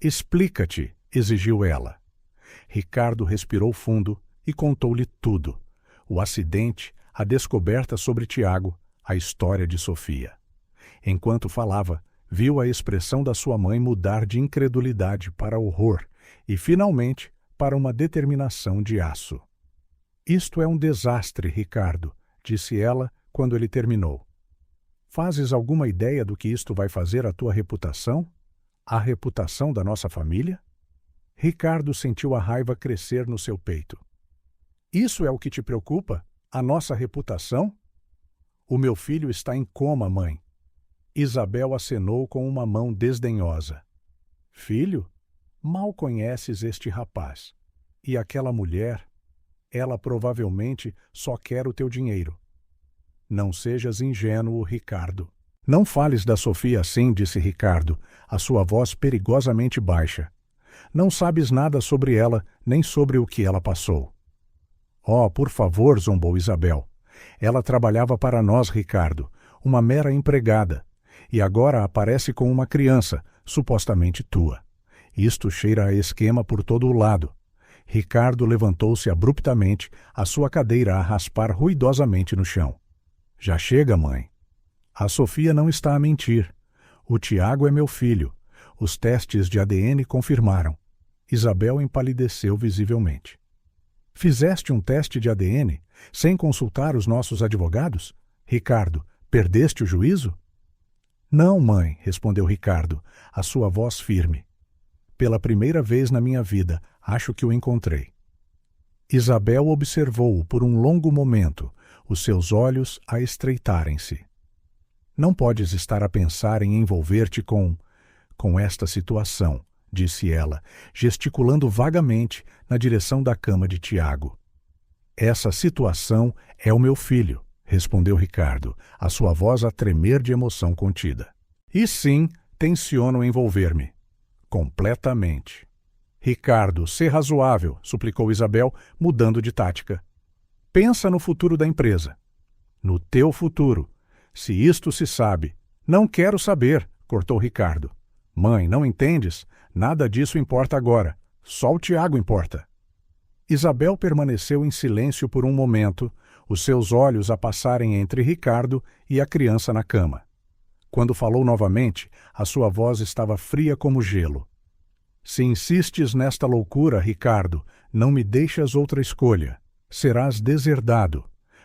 "Explica-te", exigiu ela. Ricardo respirou fundo e contou-lhe tudo: o acidente, a descoberta sobre Tiago, a história de Sofia. Enquanto falava, viu a expressão da sua mãe mudar de incredulidade para horror e, finalmente, para uma determinação de aço. "Isto é um desastre, Ricardo", disse ela quando ele terminou. "Fazes alguma ideia do que isto vai fazer à tua reputação? À reputação da nossa família?" Ricardo sentiu a raiva crescer no seu peito. "Isso é o que te preocupa? A nossa reputação?" "O meu filho está em coma, mãe." Isabel acenou com uma mão desdenhosa. "Filho? Mal conheces este rapaz. E aquela mulher? Ela provavelmente só quer o teu dinheiro." "Não sejas ingênuo, Ricardo." "Não fales da Sofia assim", disse Ricardo, a sua voz perigosamente baixa. "Não sabes nada sobre ela, nem sobre o que ela passou." "Oh, por favor", zombou Isabel. "Ela trabalhava para nós, Ricardo, uma mera empregada. E agora aparece com uma criança, supostamente tua. Isto cheira a esquema por todo o lado." Ricardo levantou-se abruptamente, a sua cadeira a raspar ruidosamente no chão. "Já chega, mãe." A Sofia não está a mentir. O Tiago é meu filho. Os testes de ADN confirmaram. Isabel empalideceu visivelmente. Fizeste um teste de ADN sem consultar os nossos advogados? Ricardo, perdeste o juízo? Não, mãe, respondeu Ricardo, a sua voz firme. Pela primeira vez na minha vida, acho que o encontrei. Isabel observou-o por um longo momento, os seus olhos a estreitarem-se. Não podes estar a pensar em envolver-te com esta situação, disse ela, gesticulando vagamente na direção da cama de Tiago. Essa situação é o meu filho, respondeu Ricardo, a sua voz a tremer de emoção contida. E sim, tenciono envolver-me. Completamente. Ricardo, sê razoável, suplicou Isabel, mudando de tática. Pensa no futuro da empresa. No teu futuro. Se isto se sabe. Não quero saber, cortou Ricardo. Mãe, não entendes? Nada disso importa agora. Só o Tiago importa. Isabel permaneceu em silêncio por um momento, os seus olhos a passarem entre Ricardo e a criança na cama. Quando falou novamente, a sua voz estava fria como gelo. Se insistes nesta loucura, Ricardo, não me deixas outra escolha. Serás deserdado.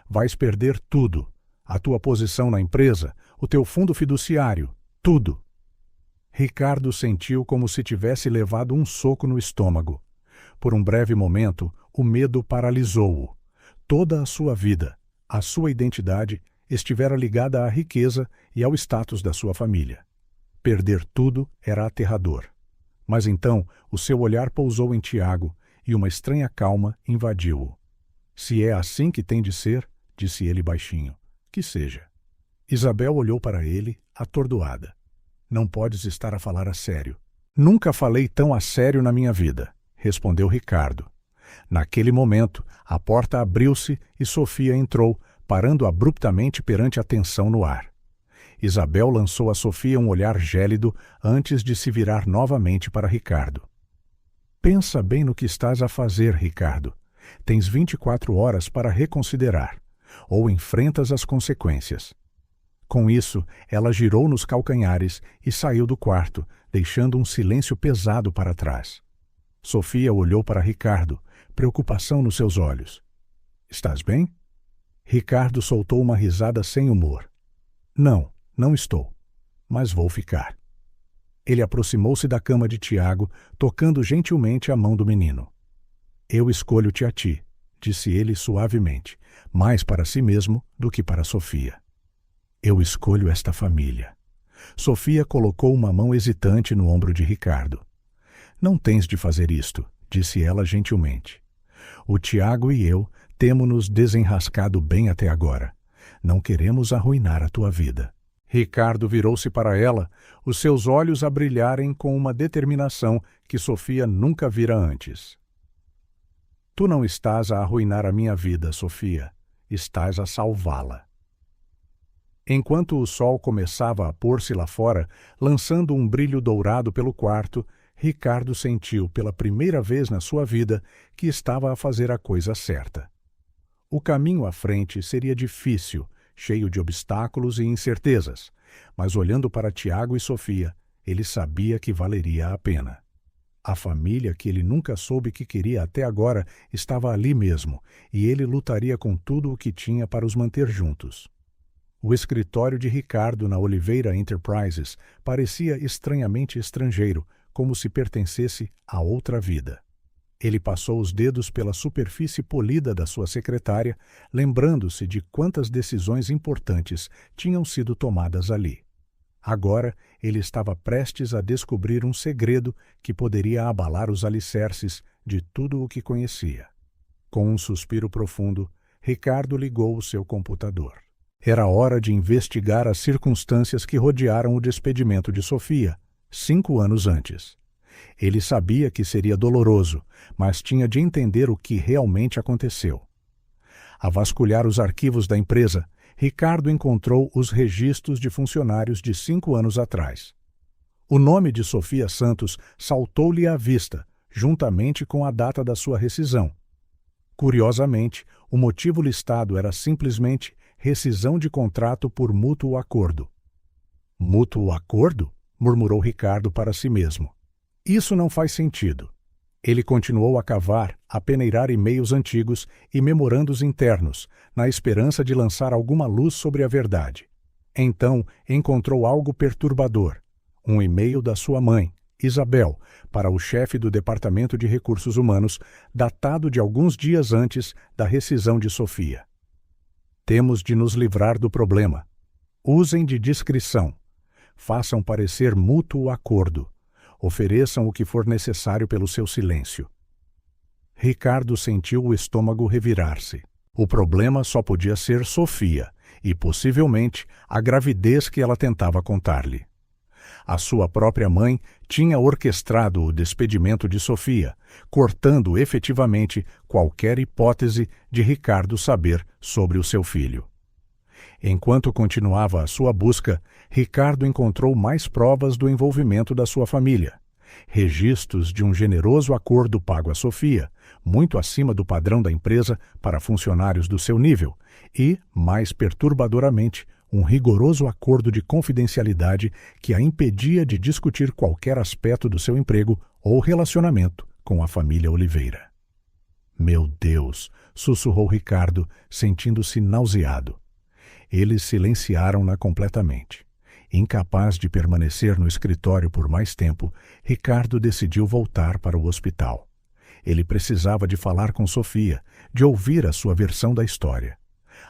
Vais perder tudo. A tua posição na empresa, o teu fundo fiduciário, tudo. Ricardo sentiu como se tivesse levado um soco no estômago. Por um breve momento, o medo paralisou-o. Toda a sua vida, a sua identidade, estivera ligada à riqueza e ao status da sua família. Perder tudo era aterrador. Mas então o seu olhar pousou em Tiago e uma estranha calma invadiu-o. Se é assim que tem de ser, disse ele baixinho, que seja. Isabel olhou para ele, atordoada. Não podes estar a falar a sério. Nunca falei tão a sério na minha vida, respondeu Ricardo. Naquele momento, a porta abriu-se e Sofia entrou, parando abruptamente perante a tensão no ar. Isabel lançou a Sofia um olhar gélido antes de se virar novamente para Ricardo. Pensa bem no que estás a fazer, Ricardo. Tens 24 horas para reconsiderar, ou enfrentas as consequências. Com isso, ela girou nos calcanhares e saiu do quarto, deixando um silêncio pesado para trás. Sofia olhou para Ricardo, preocupação nos seus olhos. — Estás bem? Ricardo soltou uma risada sem humor. — Não, não estou. Mas vou ficar. Ele aproximou-se da cama de Tiago, tocando gentilmente a mão do menino. — Eu escolho-te a ti, disse ele suavemente, mais para si mesmo do que para Sofia. Eu escolho esta família. Sofia colocou uma mão hesitante no ombro de Ricardo. Não tens de fazer isto, disse ela gentilmente. O Tiago e eu temos-nos desenrascado bem até agora. Não queremos arruinar a tua vida. Ricardo virou-se para ela, os seus olhos a brilharem com uma determinação que Sofia nunca vira antes. Tu não estás a arruinar a minha vida, Sofia. Estás a salvá-la. Enquanto o sol começava a pôr-se lá fora, lançando um brilho dourado pelo quarto, Ricardo sentiu pela primeira vez na sua vida que estava a fazer a coisa certa. O caminho à frente seria difícil, cheio de obstáculos e incertezas, mas olhando para Tiago e Sofia, ele sabia que valeria a pena. A família que ele nunca soube que queria até agora estava ali mesmo, e ele lutaria com tudo o que tinha para os manter juntos. O escritório de Ricardo na Oliveira Enterprises parecia estranhamente estrangeiro, como se pertencesse a outra vida. Ele passou os dedos pela superfície polida da sua secretária, lembrando-se de quantas decisões importantes tinham sido tomadas ali. Agora ele estava prestes a descobrir um segredo que poderia abalar os alicerces de tudo o que conhecia. Com um suspiro profundo, Ricardo ligou o seu computador. Era hora de investigar as circunstâncias que rodearam o despedimento de Sofia, 5 anos antes. Ele sabia que seria doloroso, mas tinha de entender o que realmente aconteceu. A vasculhar os arquivos da empresa, Ricardo encontrou os registros de funcionários de 5 anos atrás. O nome de Sofia Santos saltou-lhe à vista, juntamente com a data da sua rescisão. Curiosamente, o motivo listado era simplesmente rescisão de contrato por mútuo acordo. Mútuo acordo? Murmurou Ricardo para si mesmo. Isso não faz sentido. Ele continuou a cavar, a peneirar e-mails antigos e memorandos internos, na esperança de lançar alguma luz sobre a verdade. Então, encontrou algo perturbador. Um e-mail da sua mãe, Isabel, para o chefe do Departamento de Recursos Humanos, datado de alguns dias antes da rescisão de Sofia. Temos de nos livrar do problema. Usem de discrição. Façam parecer mútuo acordo. Ofereçam o que for necessário pelo seu silêncio. Ricardo sentiu o estômago revirar-se. O problema só podia ser Sofia e, possivelmente, a gravidez que ela tentava contar-lhe. A sua própria mãe tinha orquestrado o despedimento de Sofia, cortando efetivamente qualquer hipótese de Ricardo saber sobre o seu filho. Enquanto continuava a sua busca, Ricardo encontrou mais provas do envolvimento da sua família. Registros de um generoso acordo pago a Sofia, muito acima do padrão da empresa para funcionários do seu nível, e, mais perturbadoramente, um rigoroso acordo de confidencialidade que a impedia de discutir qualquer aspecto do seu emprego ou relacionamento com a família Oliveira. Meu Deus! Sussurrou Ricardo, sentindo-se nauseado. Eles silenciaram-na completamente. Incapaz de permanecer no escritório por mais tempo, Ricardo decidiu voltar para o hospital. Ele precisava de falar com Sofia, de ouvir a sua versão da história.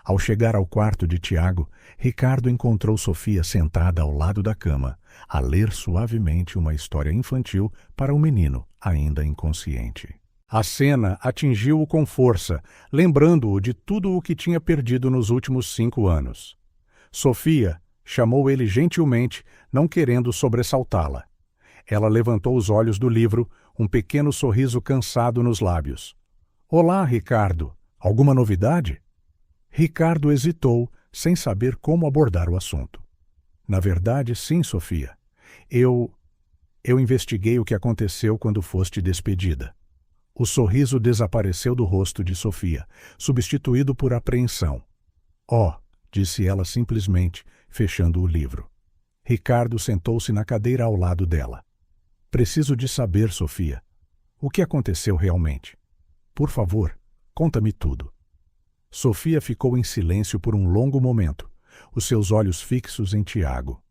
Ao chegar ao quarto de Tiago, Ricardo encontrou Sofia sentada ao lado da cama, a ler suavemente uma história infantil para o menino, ainda inconsciente. A cena atingiu-o com força, lembrando-o de tudo o que tinha perdido nos últimos 5 anos. Sofia chamou ele gentilmente, não querendo sobressaltá-la. Ela levantou os olhos do livro, um pequeno sorriso cansado nos lábios. — Olá, Ricardo. Alguma novidade? Ricardo hesitou, sem saber como abordar o assunto. — Na verdade, sim, Sofia. Eu investiguei o que aconteceu quando foste despedida. O sorriso desapareceu do rosto de Sofia, substituído por apreensão. — Oh! Disse ela simplesmente, fechando o livro. Ricardo sentou-se na cadeira ao lado dela. — Preciso de saber, Sofia. O que aconteceu realmente? Por favor, conta-me tudo. Sofia ficou em silêncio por um longo momento, os seus olhos fixos em Tiago.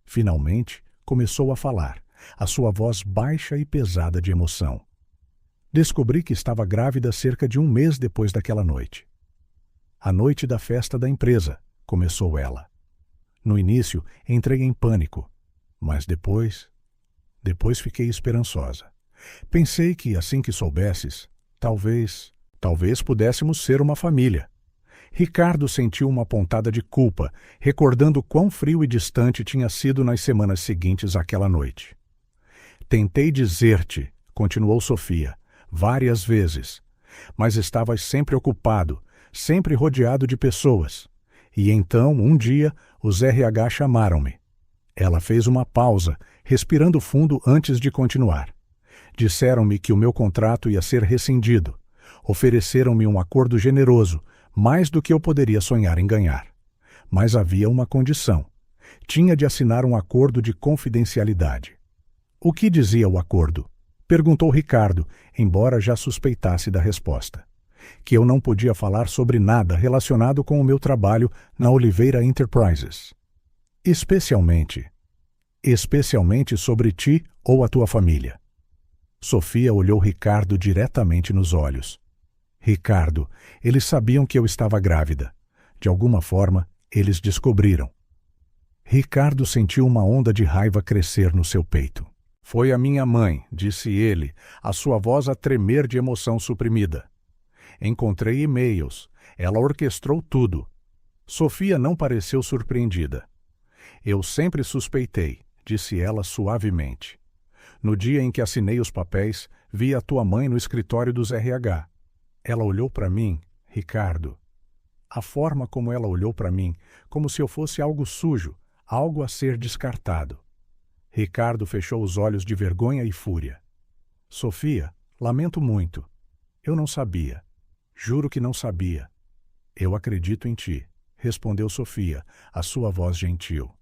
Finalmente, começou a falar, a sua voz baixa e pesada de emoção. Descobri que estava grávida cerca de 1 mês depois daquela noite. A noite da festa da empresa, começou ela. No início, entrei em pânico, mas depois fiquei esperançosa. Pensei que, assim que soubesses, talvez pudéssemos ser uma família. Ricardo sentiu uma pontada de culpa, recordando quão frio e distante tinha sido nas semanas seguintes àquela noite. Tentei dizer-te, continuou Sofia, várias vezes, mas estavas sempre ocupado, sempre rodeado de pessoas. E então, um dia, os RH chamaram-me. Ela fez uma pausa, respirando fundo antes de continuar. Disseram-me que o meu contrato ia ser rescindido. Ofereceram-me um acordo generoso, mais do que eu poderia sonhar em ganhar. Mas havia uma condição. Tinha de assinar um acordo de confidencialidade. O que dizia o acordo? Perguntou Ricardo, embora já suspeitasse da resposta. Que eu não podia falar sobre nada relacionado com o meu trabalho na Oliveira Enterprises. Especialmente sobre ti ou a tua família. Sofia olhou Ricardo diretamente nos olhos. Ricardo, eles sabiam que eu estava grávida. De alguma forma, eles descobriram. Ricardo sentiu uma onda de raiva crescer no seu peito. Foi a minha mãe, disse ele, a sua voz a tremer de emoção suprimida. Encontrei e-mails. Ela orquestrou tudo. Sofia não pareceu surpreendida. Eu sempre suspeitei, disse ela suavemente. No dia em que assinei os papéis, vi a tua mãe no escritório dos RH. Ela olhou para mim, Ricardo. A forma como ela olhou para mim, como se eu fosse algo sujo, algo a ser descartado. Ricardo fechou os olhos de vergonha e fúria. Sofia, lamento muito. Eu não sabia. Juro que não sabia. Eu acredito em ti, respondeu Sofia, a sua voz gentil.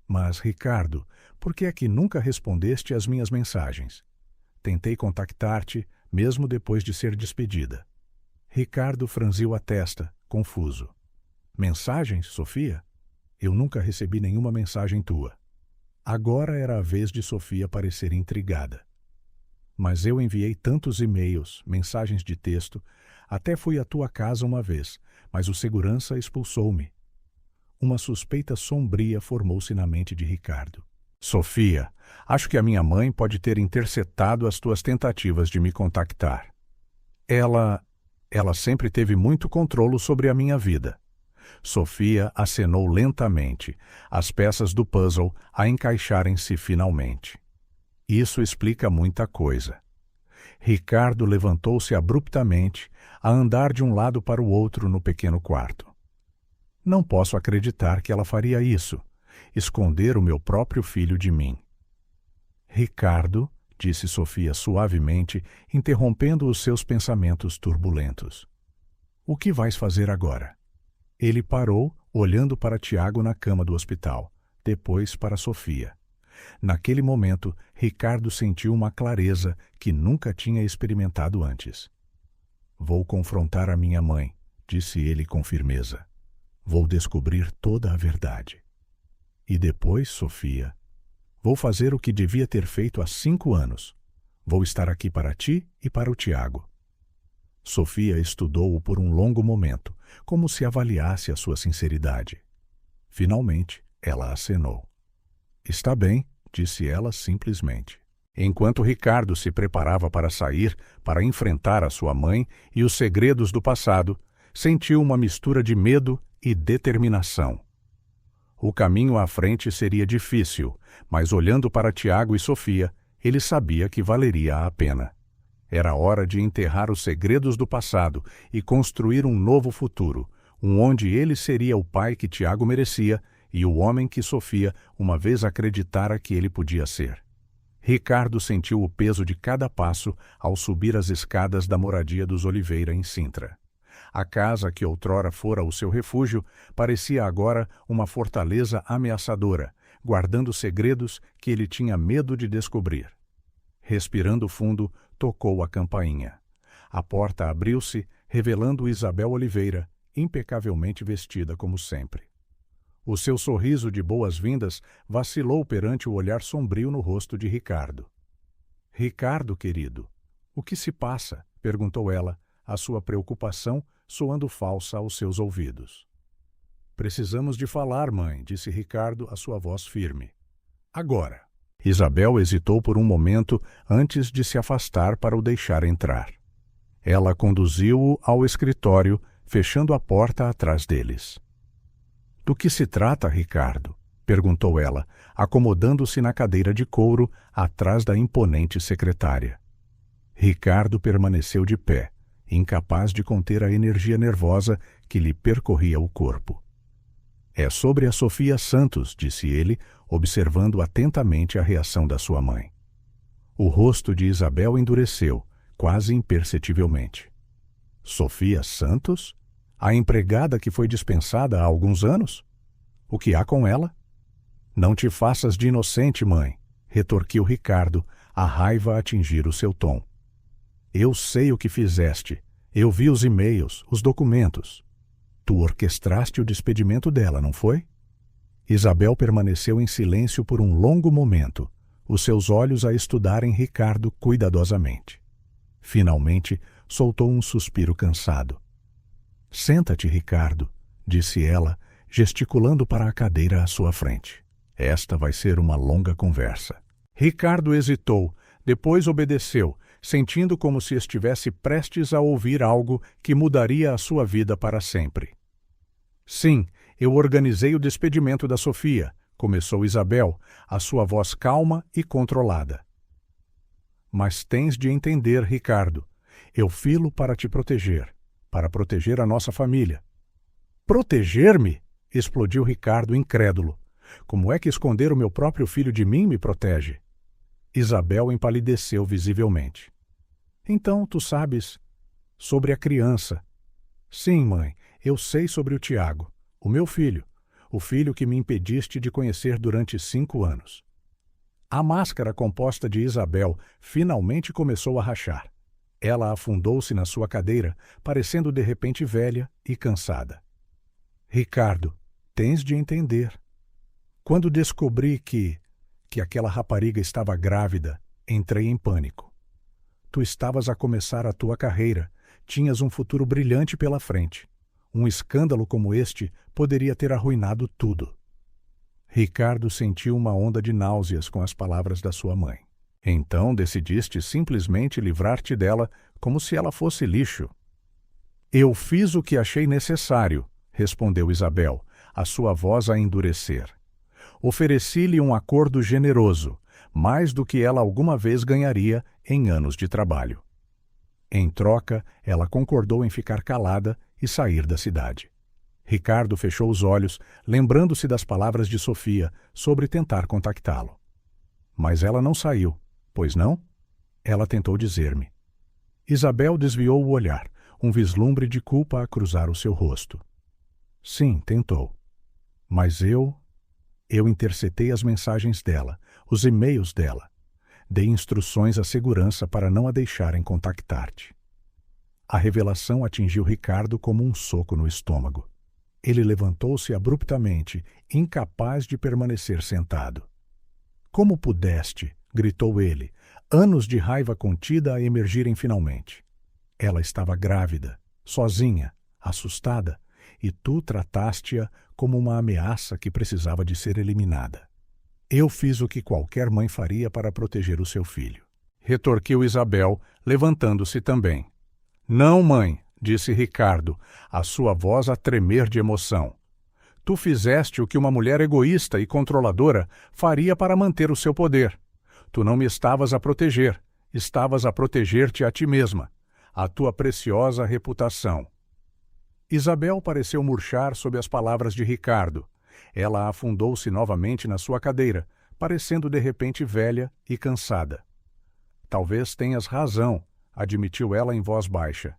Mas, Ricardo, por que é que nunca respondeste às minhas mensagens? Tentei contactar-te, mesmo depois de ser despedida. Ricardo franziu a testa, confuso. Mensagens, Sofia? Eu nunca recebi nenhuma mensagem tua. Agora era a vez de Sofia parecer intrigada. Mas eu enviei tantos e-mails, mensagens de texto, até fui à tua casa uma vez, mas o segurança expulsou-me. Uma suspeita sombria formou-se na mente de Ricardo. Sofia, acho que a minha mãe pode ter interceptado as tuas tentativas de me contactar. Ela sempre teve muito controle sobre a minha vida. Sofia acenou lentamente, as peças do puzzle a encaixarem-se finalmente. Isso explica muita coisa. Ricardo levantou-se abruptamente, a andar de um lado para o outro no pequeno quarto. Não posso acreditar que ela faria isso, esconder o meu próprio filho de mim. Ricardo, disse Sofia suavemente, interrompendo os seus pensamentos turbulentos. O que vais fazer agora? Ele parou, olhando para Tiago na cama do hospital, depois para Sofia. Naquele momento, Ricardo sentiu uma clareza que nunca tinha experimentado antes. Vou confrontar a minha mãe, disse ele com firmeza. Vou descobrir toda a verdade. E depois, Sofia, vou fazer o que devia ter feito há 5 anos. Vou estar aqui para ti e para o Tiago. Sofia estudou-o por um longo momento, como se avaliasse a sua sinceridade. Finalmente, ela acenou. Está bem, disse ela simplesmente. Enquanto Ricardo se preparava para sair, para enfrentar a sua mãe e os segredos do passado, sentiu uma mistura de medo e determinação. O caminho à frente seria difícil, mas olhando para Tiago e Sofia, ele sabia que valeria a pena. Era hora de enterrar os segredos do passado e construir um novo futuro, onde ele seria o pai que Tiago merecia e o homem que Sofia uma vez acreditara que ele podia ser. Ricardo sentiu o peso de cada passo ao subir as escadas da moradia dos Oliveira em Sintra. A casa que outrora fora o seu refúgio parecia agora uma fortaleza ameaçadora, guardando segredos que ele tinha medo de descobrir. Respirando fundo, tocou a campainha. A porta abriu-se, revelando Isabel Oliveira, impecavelmente vestida como sempre. O seu sorriso de boas-vindas vacilou perante o olhar sombrio no rosto de Ricardo. — Ricardo, querido, o que se passa? — perguntou ela, a sua preocupação soando falsa aos seus ouvidos. — Precisamos de falar, mãe, disse Ricardo, a sua voz firme. — Agora. Isabel hesitou por um momento antes de se afastar para o deixar entrar. Ela conduziu-o ao escritório, fechando a porta atrás deles. — Do que se trata, Ricardo? Perguntou ela, acomodando-se na cadeira de couro atrás da imponente secretária. Ricardo permaneceu de pé, incapaz de conter a energia nervosa que lhe percorria o corpo. — É sobre a Sofia Santos, disse ele, observando atentamente a reação da sua mãe. O rosto de Isabel endureceu, quase imperceptivelmente. — Sofia Santos? A empregada que foi dispensada há alguns anos? O que há com ela? — Não te faças de inocente, mãe, retorquiu Ricardo, a raiva a atingir o seu tom. Eu sei o que fizeste. Eu vi os e-mails, os documentos. Tu orquestraste o despedimento dela, não foi? Isabel permaneceu em silêncio por um longo momento, os seus olhos a estudarem Ricardo cuidadosamente. Finalmente, soltou um suspiro cansado. — Senta-te, Ricardo, disse ela, gesticulando para a cadeira à sua frente. Esta vai ser uma longa conversa. Ricardo hesitou, depois obedeceu, sentindo como se estivesse prestes a ouvir algo que mudaria a sua vida para sempre. — Sim, eu organizei o despedimento da Sofia, começou Isabel, a sua voz calma e controlada. Mas tens de entender, Ricardo, eu filo para te proteger, para proteger a nossa família. Proteger-me? Explodiu Ricardo incrédulo. Como é que esconder o meu próprio filho de mim me protege? Isabel empalideceu visivelmente. Então, tu sabes, sobre a criança. Sim, mãe, eu sei sobre o Tiago. O meu filho, o filho que me impediste de conhecer durante 5 anos. A máscara composta de Isabel finalmente começou a rachar. Ela afundou-se na sua cadeira, parecendo de repente velha e cansada. Ricardo, tens de entender. Quando descobri que aquela rapariga estava grávida, entrei em pânico. Tu estavas a começar a tua carreira, tinhas um futuro brilhante pela frente. Um escândalo como este poderia ter arruinado tudo. Ricardo sentiu uma onda de náuseas com as palavras da sua mãe. Então decidiste simplesmente livrar-te dela como se ela fosse lixo. Eu fiz o que achei necessário, respondeu Isabel, a sua voz a endurecer. Ofereci-lhe um acordo generoso, mais do que ela alguma vez ganharia em anos de trabalho. Em troca, ela concordou em ficar calada e sair da cidade. Ricardo fechou os olhos, lembrando-se das palavras de Sofia sobre tentar contactá-lo. Mas ela não saiu, pois não? Ela tentou dizer-me. Isabel desviou o olhar, um vislumbre de culpa a cruzar o seu rosto. Sim, tentou. Mas eu interceptei as mensagens dela, os e-mails dela. Dei instruções à segurança para não a deixarem contactar-te. A revelação atingiu Ricardo como um soco no estômago. Ele levantou-se abruptamente, incapaz de permanecer sentado. Como pudeste? Gritou ele, anos de raiva contida a emergirem finalmente. Ela estava grávida, sozinha, assustada, e tu trataste-a como uma ameaça que precisava de ser eliminada. Eu fiz o que qualquer mãe faria para proteger o seu filho. Retorquiu Isabel, levantando-se também. Não, mãe, disse Ricardo, a sua voz a tremer de emoção. Tu fizeste o que uma mulher egoísta e controladora faria para manter o seu poder. Tu não me estavas a proteger, estavas a proteger-te a ti mesma, a tua preciosa reputação. Isabel pareceu murchar sob as palavras de Ricardo. Ela afundou-se novamente na sua cadeira, parecendo de repente velha e cansada. Talvez tenhas razão, admitiu ela em voz baixa.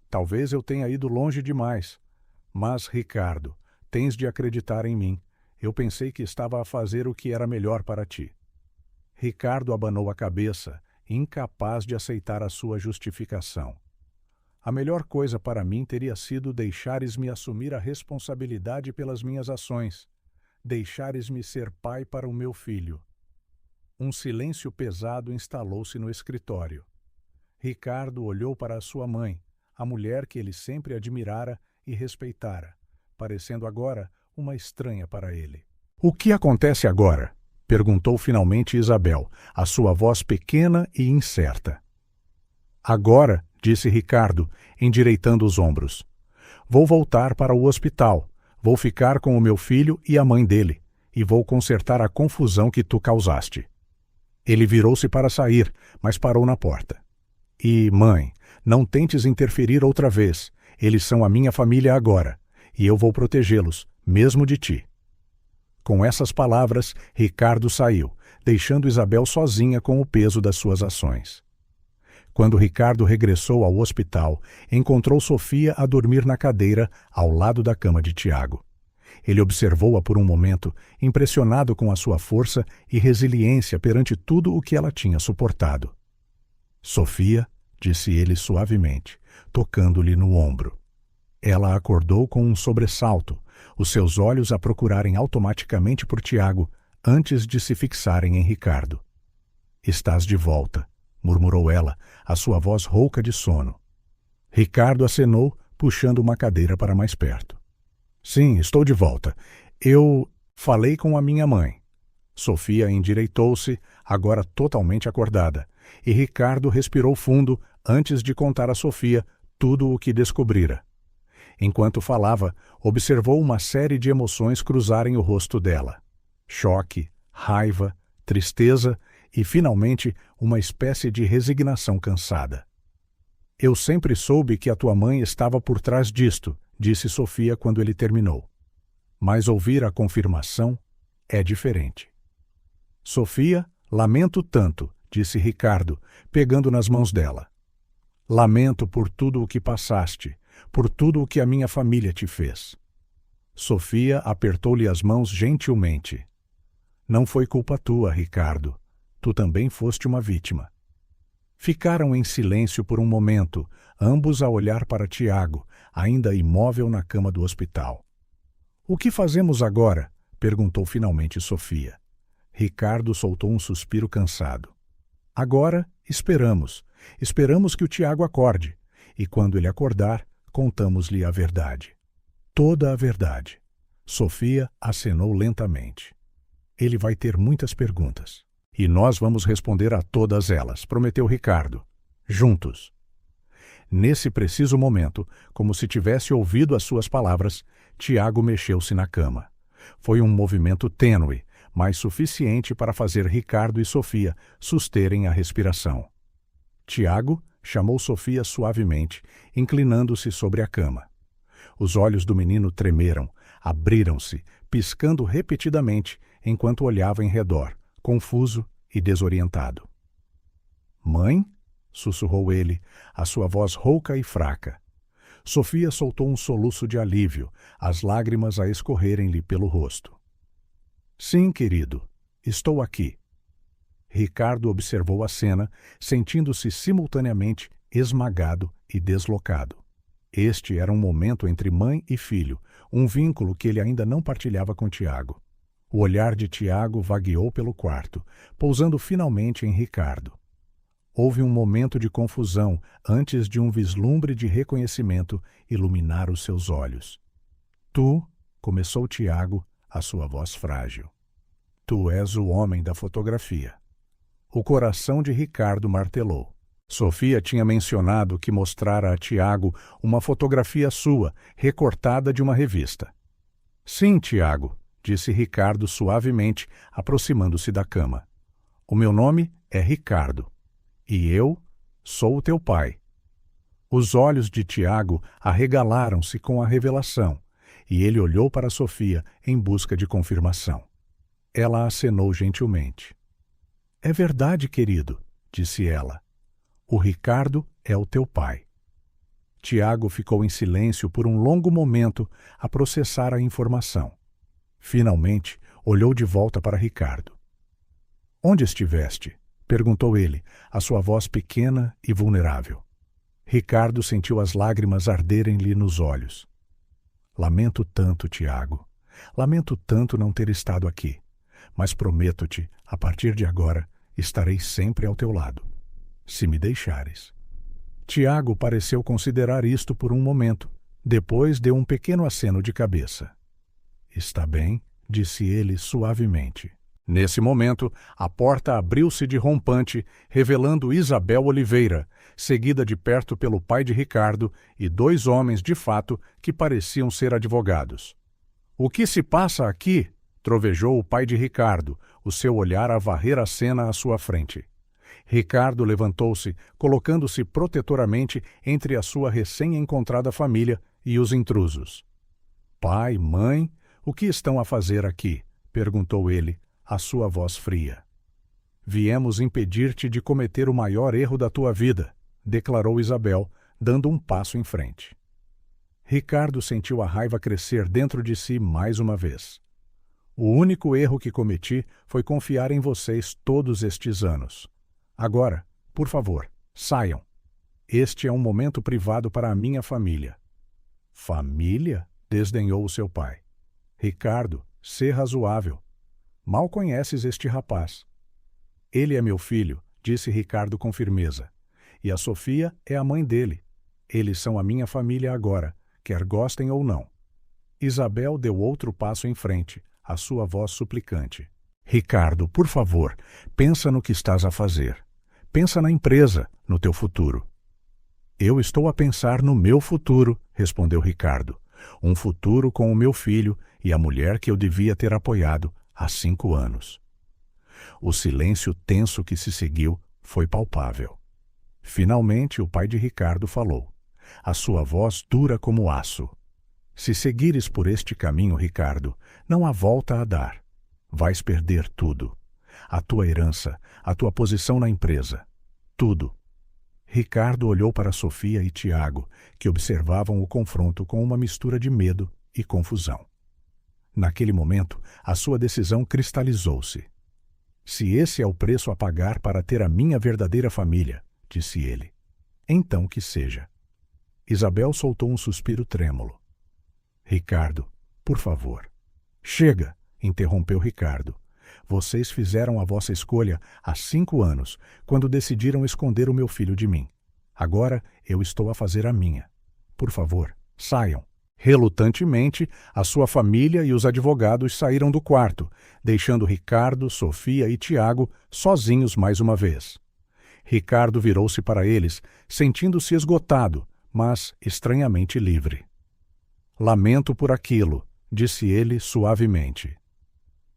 Talvez eu tenha ido longe demais. Mas, Ricardo, tens de acreditar em mim. Eu pensei que estava a fazer o que era melhor para ti. Ricardo abanou a cabeça, incapaz de aceitar a sua justificação. A melhor coisa para mim teria sido deixares-me assumir a responsabilidade pelas minhas ações, deixares-me ser pai para o meu filho. Um silêncio pesado instalou-se no escritório. Ricardo olhou para a sua mãe, a mulher que ele sempre admirara e respeitara, parecendo agora uma estranha para ele. O que acontece agora? Perguntou finalmente Isabel, a sua voz pequena e incerta. Agora, disse Ricardo, endireitando os ombros. Vou voltar para o hospital, vou ficar com o meu filho e a mãe dele, e vou consertar a confusão que tu causaste. Ele virou-se para sair, mas parou na porta. E, mãe, não tentes interferir outra vez. Eles são a minha família agora, e eu vou protegê-los, mesmo de ti. Com essas palavras, Ricardo saiu, deixando Isabel sozinha com o peso das suas ações. Quando Ricardo regressou ao hospital, encontrou Sofia a dormir na cadeira ao lado da cama de Tiago. Ele observou-a por um momento, impressionado com a sua força e resiliência perante tudo o que ela tinha suportado. Sofia, disse ele suavemente, tocando-lhe no ombro. Ela acordou com um sobressalto, os seus olhos a procurarem automaticamente por Tiago antes de se fixarem em Ricardo. Estás de volta, murmurou ela, a sua voz rouca de sono. Ricardo acenou, puxando uma cadeira para mais perto. Sim, estou de volta. Eu falei com a minha mãe. Sofia endireitou-se, agora totalmente acordada, e Ricardo respirou fundo antes de contar a Sofia tudo o que descobrira. Enquanto falava, observou uma série de emoções cruzarem o rosto dela. Choque, raiva, tristeza e, finalmente, uma espécie de resignação cansada. Eu sempre soube que a tua mãe estava por trás disto, disse Sofia quando ele terminou. Mas ouvir a confirmação é diferente. Sofia, lamento tanto, disse Ricardo, pegando nas mãos dela. Lamento por tudo o que passaste, por tudo o que a minha família te fez. Sofia apertou-lhe as mãos gentilmente. Não foi culpa tua, Ricardo. Tu também foste uma vítima. Ficaram em silêncio por um momento, ambos a olhar para Tiago, ainda imóvel na cama do hospital. O que fazemos agora? Perguntou finalmente Sofia. Ricardo soltou um suspiro cansado. Agora, esperamos. Esperamos que o Tiago acorde. E quando ele acordar, contamos-lhe a verdade. Toda a verdade. Sofia acenou lentamente. Ele vai ter muitas perguntas. E nós vamos responder a todas elas, prometeu Ricardo. Juntos. Nesse preciso momento, como se tivesse ouvido as suas palavras, Tiago mexeu-se na cama. Foi um movimento tênue, mas suficiente para fazer Ricardo e Sofia susterem a respiração. Tiago chamou Sofia suavemente, inclinando-se sobre a cama. Os olhos do menino tremeram, abriram-se, piscando repetidamente, enquanto olhava em redor, confuso e desorientado. Mãe? Sussurrou ele, a sua voz rouca e fraca. Sofia soltou um soluço de alívio, as lágrimas a escorrerem-lhe pelo rosto. Sim, querido, estou aqui. Ricardo observou a cena, sentindo-se simultaneamente esmagado e deslocado. Este era um momento entre mãe e filho, um vínculo que ele ainda não partilhava com Tiago. O olhar de Tiago vagueou pelo quarto, pousando finalmente em Ricardo. Houve um momento de confusão antes de um vislumbre de reconhecimento iluminar os seus olhos. Tu, começou Tiago, a sua voz frágil. Tu és o homem da fotografia. O coração de Ricardo martelou. Sofia tinha mencionado que mostrara a Tiago uma fotografia sua, recortada de uma revista. Sim, Tiago, disse Ricardo suavemente, aproximando-se da cama. O meu nome é Ricardo. E eu sou o teu pai. Os olhos de Tiago arregalaram-se com a revelação, e ele olhou para Sofia em busca de confirmação. Ela acenou gentilmente. É verdade, querido, disse ela. O Ricardo é o teu pai. Tiago ficou em silêncio por um longo momento a processar a informação. Finalmente, olhou de volta para Ricardo. Onde estiveste? Perguntou ele, a sua voz pequena e vulnerável. Ricardo sentiu as lágrimas arderem-lhe nos olhos. Lamento tanto, Tiago. Lamento tanto não ter estado aqui. Mas prometo-te, a partir de agora, estarei sempre ao teu lado. Se me deixares. Tiago pareceu considerar isto por um momento. Depois deu um pequeno aceno de cabeça. Está bem, disse ele suavemente. Nesse momento, a porta abriu-se de rompante, revelando Isabel Oliveira, seguida de perto pelo pai de Ricardo e dois homens, de fato, que pareciam ser advogados. O que se passa aqui? Trovejou o pai de Ricardo, o seu olhar a varrer a cena à sua frente. Ricardo levantou-se, colocando-se protetoramente entre a sua recém-encontrada família e os intrusos. Pai, mãe, o que estão a fazer aqui? Perguntou ele, a sua voz fria. Viemos impedir-te de cometer o maior erro da tua vida, declarou Isabel, dando um passo em frente. Ricardo sentiu a raiva crescer dentro de si mais uma vez. O único erro que cometi foi confiar em vocês todos estes anos. Agora, por favor, saiam. Este é um momento privado para a minha família. Família? Desdenhou o seu pai. Ricardo, sê razoável. Mal conheces este rapaz. Ele é meu filho, disse Ricardo com firmeza. E a Sofia é a mãe dele. Eles são a minha família agora, quer gostem ou não. Isabel deu outro passo em frente, a sua voz suplicante. Ricardo, por favor, pensa no que estás a fazer. Pensa na empresa, no teu futuro. Eu estou a pensar no meu futuro, respondeu Ricardo. Um futuro com o meu filho e a mulher que eu devia ter apoiado há 5 anos. O silêncio tenso que se seguiu foi palpável. Finalmente o pai de Ricardo falou. A sua voz dura como aço. Se seguires por este caminho, Ricardo, não há volta a dar. Vais perder tudo. A tua herança, a tua posição na empresa. Tudo. Ricardo olhou para Sofia e Tiago, que observavam o confronto com uma mistura de medo e confusão. Naquele momento, a sua decisão cristalizou-se. Se esse é o preço a pagar para ter a minha verdadeira família, disse ele, então que seja. Isabel soltou um suspiro trêmulo. Ricardo, por favor. Chega, interrompeu Ricardo. Vocês fizeram a vossa escolha há 5 anos, quando decidiram esconder o meu filho de mim. Agora eu estou a fazer a minha. Por favor, saiam. Relutantemente, a sua família e os advogados saíram do quarto, deixando Ricardo, Sofia e Tiago sozinhos mais uma vez. Ricardo virou-se para eles, sentindo-se esgotado, mas estranhamente livre. Lamento por aquilo, disse ele suavemente.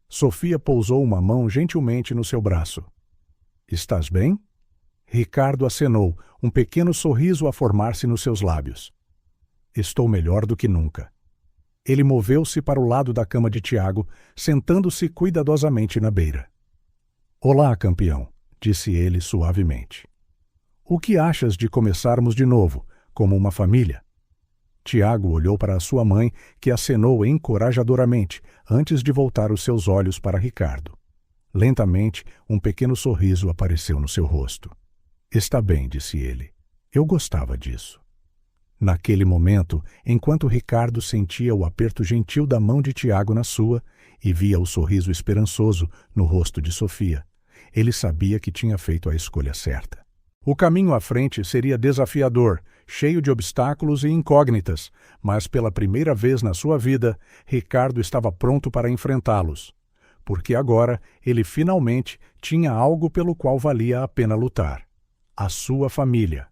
Sofia pousou uma mão gentilmente no seu braço. Estás bem? Ricardo acenou, um pequeno sorriso a formar-se nos seus lábios. Estou melhor do que nunca. Ele moveu-se para o lado da cama de Tiago, sentando-se cuidadosamente na beira. Olá, campeão, disse ele suavemente. O que achas de começarmos de novo, como uma família? Tiago olhou para a sua mãe, que acenou encorajadoramente, antes de voltar os seus olhos para Ricardo. Lentamente, um pequeno sorriso apareceu no seu rosto. Está bem, disse ele. Eu gostava disso. Naquele momento, enquanto Ricardo sentia o aperto gentil da mão de Tiago na sua e via o sorriso esperançoso no rosto de Sofia, ele sabia que tinha feito a escolha certa. O caminho à frente seria desafiador, cheio de obstáculos e incógnitas, mas pela primeira vez na sua vida, Ricardo estava pronto para enfrentá-los, porque agora ele finalmente tinha algo pelo qual valia a pena lutar: a sua família.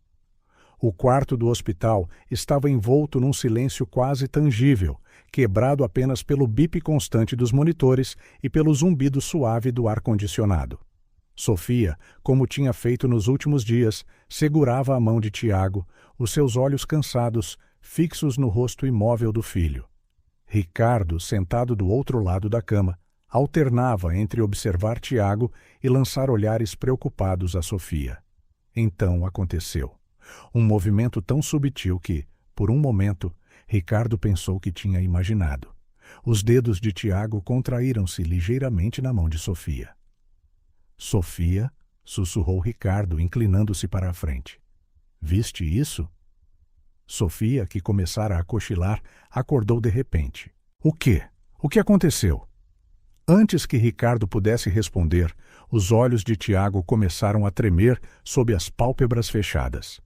O quarto do hospital estava envolto num silêncio quase tangível, quebrado apenas pelo bip constante dos monitores e pelo zumbido suave do ar-condicionado. Sofia, como tinha feito nos últimos dias, segurava a mão de Tiago, os seus olhos cansados, fixos no rosto imóvel do filho. Ricardo, sentado do outro lado da cama, alternava entre observar Tiago e lançar olhares preocupados a Sofia. Então aconteceu. Um movimento tão sutil que, por um momento, Ricardo pensou que tinha imaginado. Os dedos de Tiago contraíram-se ligeiramente na mão de Sofia. Sofia, sussurrou Ricardo, inclinando-se para a frente. Viste isso? Sofia, que começara a cochilar, acordou de repente. O quê? O que aconteceu? Antes que Ricardo pudesse responder, os olhos de Tiago começaram a tremer sob as pálpebras fechadas.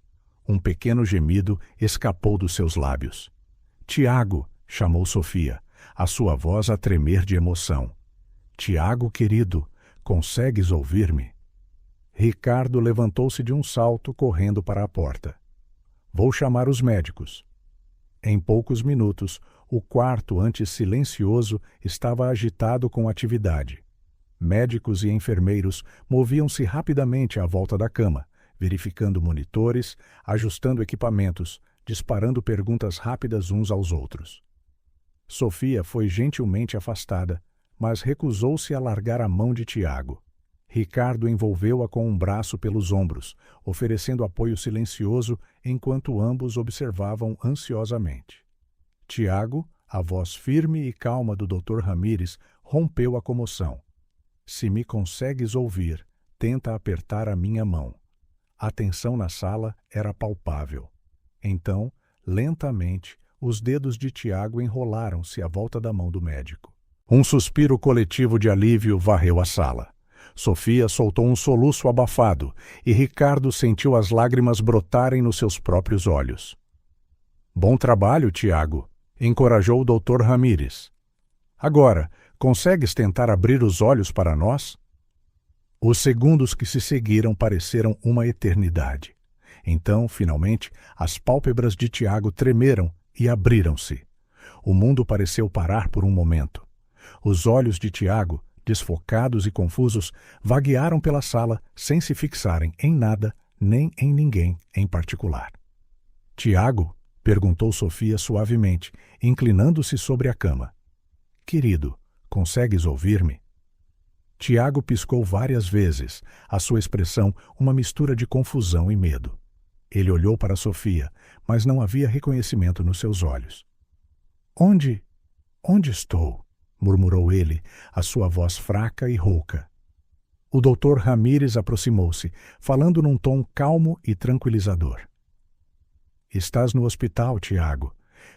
Um pequeno gemido escapou dos seus lábios. Tiago, chamou Sofia, a sua voz a tremer de emoção. Tiago, querido, consegues ouvir-me? Ricardo levantou-se de um salto, correndo para a porta. Vou chamar os médicos. Em poucos minutos, o quarto, antes silencioso, estava agitado com atividade. Médicos e enfermeiros moviam-se rapidamente à volta da cama, verificando monitores, ajustando equipamentos, disparando perguntas rápidas uns aos outros. Sofia foi gentilmente afastada, mas recusou-se a largar a mão de Tiago. Ricardo envolveu-a com um braço pelos ombros, oferecendo apoio silencioso enquanto ambos observavam ansiosamente. Tiago, a voz firme e calma do Dr. Ramírez, rompeu a comoção. Se me consegues ouvir, tenta apertar a minha mão. A tensão na sala era palpável. Então, lentamente, os dedos de Tiago enrolaram-se à volta da mão do médico. Um suspiro coletivo de alívio varreu a sala. Sofia soltou um soluço abafado e Ricardo sentiu as lágrimas brotarem nos seus próprios olhos. Bom trabalho, Tiago, encorajou o Dr. Ramírez. Agora, consegues tentar abrir os olhos para nós? Os segundos que se seguiram pareceram uma eternidade. Então, finalmente, as pálpebras de Tiago tremeram e abriram-se. O mundo pareceu parar por um momento. Os olhos de Tiago, desfocados e confusos, vaguearam pela sala sem se fixarem em nada nem em ninguém em particular. Tiago? Perguntou Sofia suavemente, inclinando-se sobre a cama. Querido, consegues ouvir-me? Tiago piscou várias vezes, a sua expressão uma mistura de confusão e medo. Ele olhou para Sofia, mas não havia reconhecimento nos seus olhos. Onde estou? murmurou ele, a sua voz fraca e rouca. O doutor Ramírez aproximou-se, falando num tom calmo e tranquilizador. Estás no hospital, Tiago.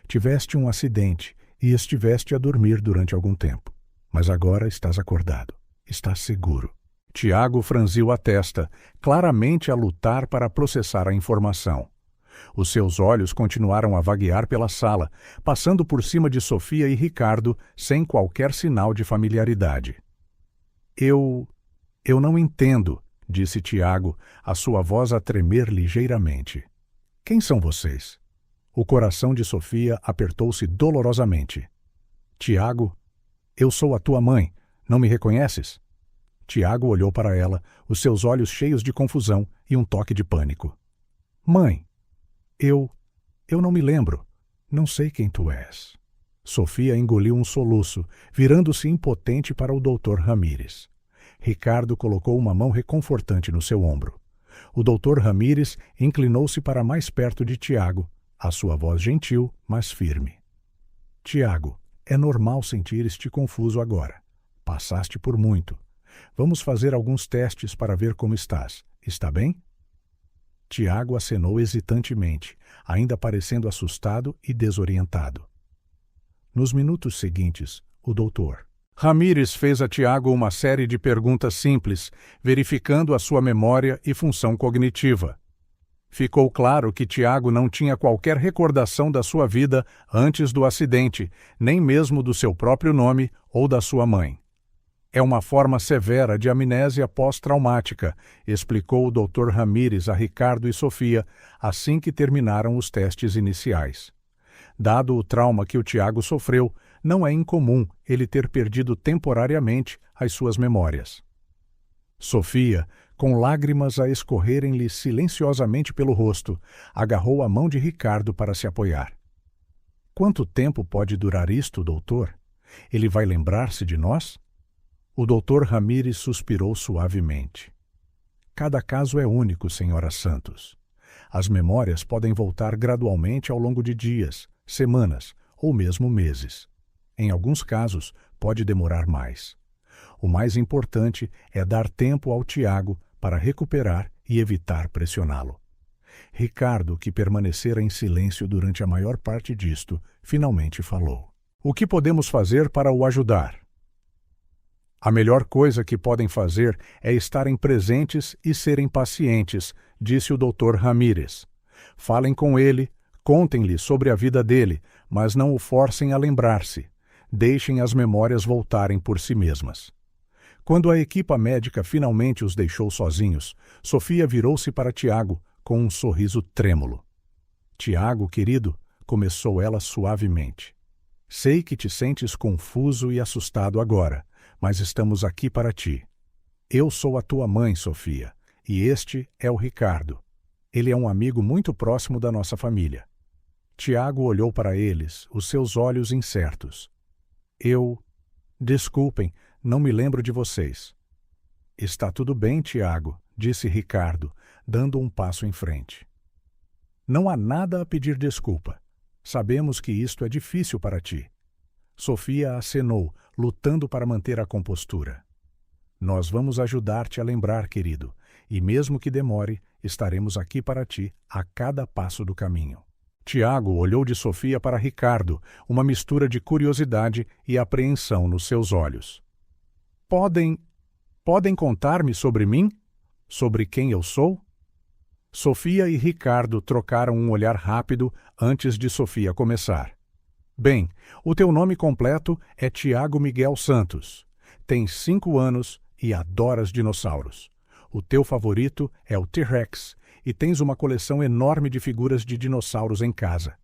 Tiveste um acidente e estiveste a dormir durante algum tempo. Mas agora estás acordado. Estás seguro. Tiago franziu a testa, claramente a lutar para processar a informação. Os seus olhos continuaram a vaguear pela sala, passando por cima de Sofia e Ricardo sem qualquer sinal de familiaridade. Eu não entendo, disse Tiago, a sua voz a tremer ligeiramente. Quem são vocês? O coração de Sofia apertou-se dolorosamente. Tiago, eu sou a tua mãe. Não me reconheces? Tiago olhou para ela, os seus olhos cheios de confusão e um toque de pânico. Mãe, eu não me lembro. Não sei quem tu és. Sofia engoliu um soluço, virando-se impotente para o doutor Ramírez. Ricardo colocou uma mão reconfortante no seu ombro. O doutor Ramírez inclinou-se para mais perto de Tiago, a sua voz gentil, mas firme. Tiago, é normal sentir-te confuso agora. Passaste por muito. Vamos fazer alguns testes para ver como estás. Está bem? Tiago acenou hesitantemente, ainda parecendo assustado e desorientado. Nos minutos seguintes, o doutor Ramírez fez a Tiago uma série de perguntas simples, verificando a sua memória e função cognitiva. Ficou claro que Tiago não tinha qualquer recordação da sua vida antes do acidente, nem mesmo do seu próprio nome ou da sua mãe. É uma forma severa de amnésia pós-traumática, explicou o Dr. Ramírez a Ricardo e Sofia assim que terminaram os testes iniciais. Dado o trauma que o Tiago sofreu, não é incomum ele ter perdido temporariamente as suas memórias. Sofia, com lágrimas a escorrerem-lhe silenciosamente pelo rosto, agarrou a mão de Ricardo para se apoiar. Quanto tempo pode durar isto, doutor? Ele vai lembrar-se de nós? O doutor Ramírez suspirou suavemente. Cada caso é único, senhora Santos. As memórias podem voltar gradualmente ao longo de dias, semanas ou mesmo meses. Em alguns casos, pode demorar mais. O mais importante é dar tempo ao Tiago para recuperar e evitar pressioná-lo. Ricardo, que permanecera em silêncio durante a maior parte disto, finalmente falou. O que podemos fazer para o ajudar? A melhor coisa que podem fazer é estarem presentes e serem pacientes, disse o Dr. Ramírez. Falem com ele, contem-lhe sobre a vida dele, mas não o forcem a lembrar-se. Deixem as memórias voltarem por si mesmas. Quando a equipa médica finalmente os deixou sozinhos, Sofia virou-se para Tiago com um sorriso trêmulo. Tiago, querido, começou ela suavemente. Sei que te sentes confuso e assustado agora, mas estamos aqui para ti. Eu sou a tua mãe, Sofia, e este é o Ricardo. Ele é um amigo muito próximo da nossa família. Tiago olhou para eles, os seus olhos incertos. Desculpem, não me lembro de vocês. Está tudo bem, Tiago, disse Ricardo, dando um passo em frente. Não há nada a pedir desculpa. Sabemos que isto é difícil para ti. Sofia acenou, lutando para manter a compostura. Nós vamos ajudar-te a lembrar, querido, e mesmo que demore, estaremos aqui para ti a cada passo do caminho. Tiago olhou de Sofia para Ricardo, uma mistura de curiosidade e apreensão nos seus olhos. Podem contar-me sobre mim? Sobre quem eu sou? Sofia e Ricardo trocaram um olhar rápido antes de Sofia começar. Bem, o teu nome completo é Tiago Miguel Santos. Tens 5 anos e adoras dinossauros. O teu favorito é o T-Rex e tens uma coleção enorme de figuras de dinossauros em casa.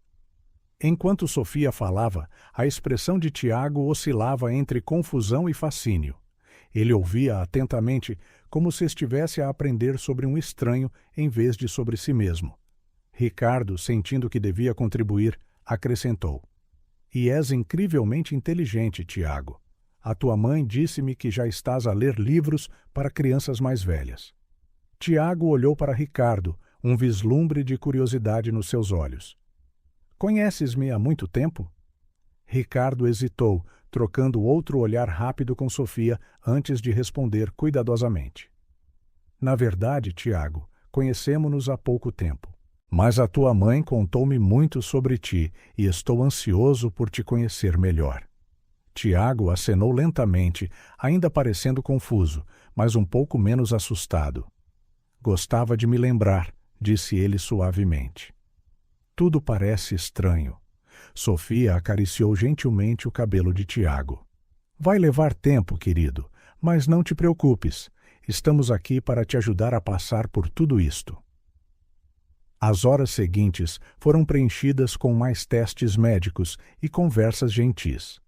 Enquanto Sofia falava, a expressão de Tiago oscilava entre confusão e fascínio. Ele ouvia atentamente, como se estivesse a aprender sobre um estranho em vez de sobre si mesmo. Ricardo, sentindo que devia contribuir, acrescentou. E és incrivelmente inteligente, Tiago. A tua mãe disse-me que já estás a ler livros para crianças mais velhas. Tiago olhou para Ricardo, um vislumbre de curiosidade nos seus olhos. Conheces-me há muito tempo? Ricardo hesitou, trocando outro olhar rápido com Sofia antes de responder cuidadosamente. Na verdade, Tiago, conhecemo-nos há pouco tempo. Mas a tua mãe contou-me muito sobre ti e estou ansioso por te conhecer melhor. Tiago acenou lentamente, ainda parecendo confuso, mas um pouco menos assustado. Gostava de me lembrar, disse ele suavemente. Tudo parece estranho. Sofia acariciou gentilmente o cabelo de Tiago. Vai levar tempo, querido, mas não te preocupes. Estamos aqui para te ajudar a passar por tudo isto. As horas seguintes foram preenchidas com mais testes médicos e conversas gentis.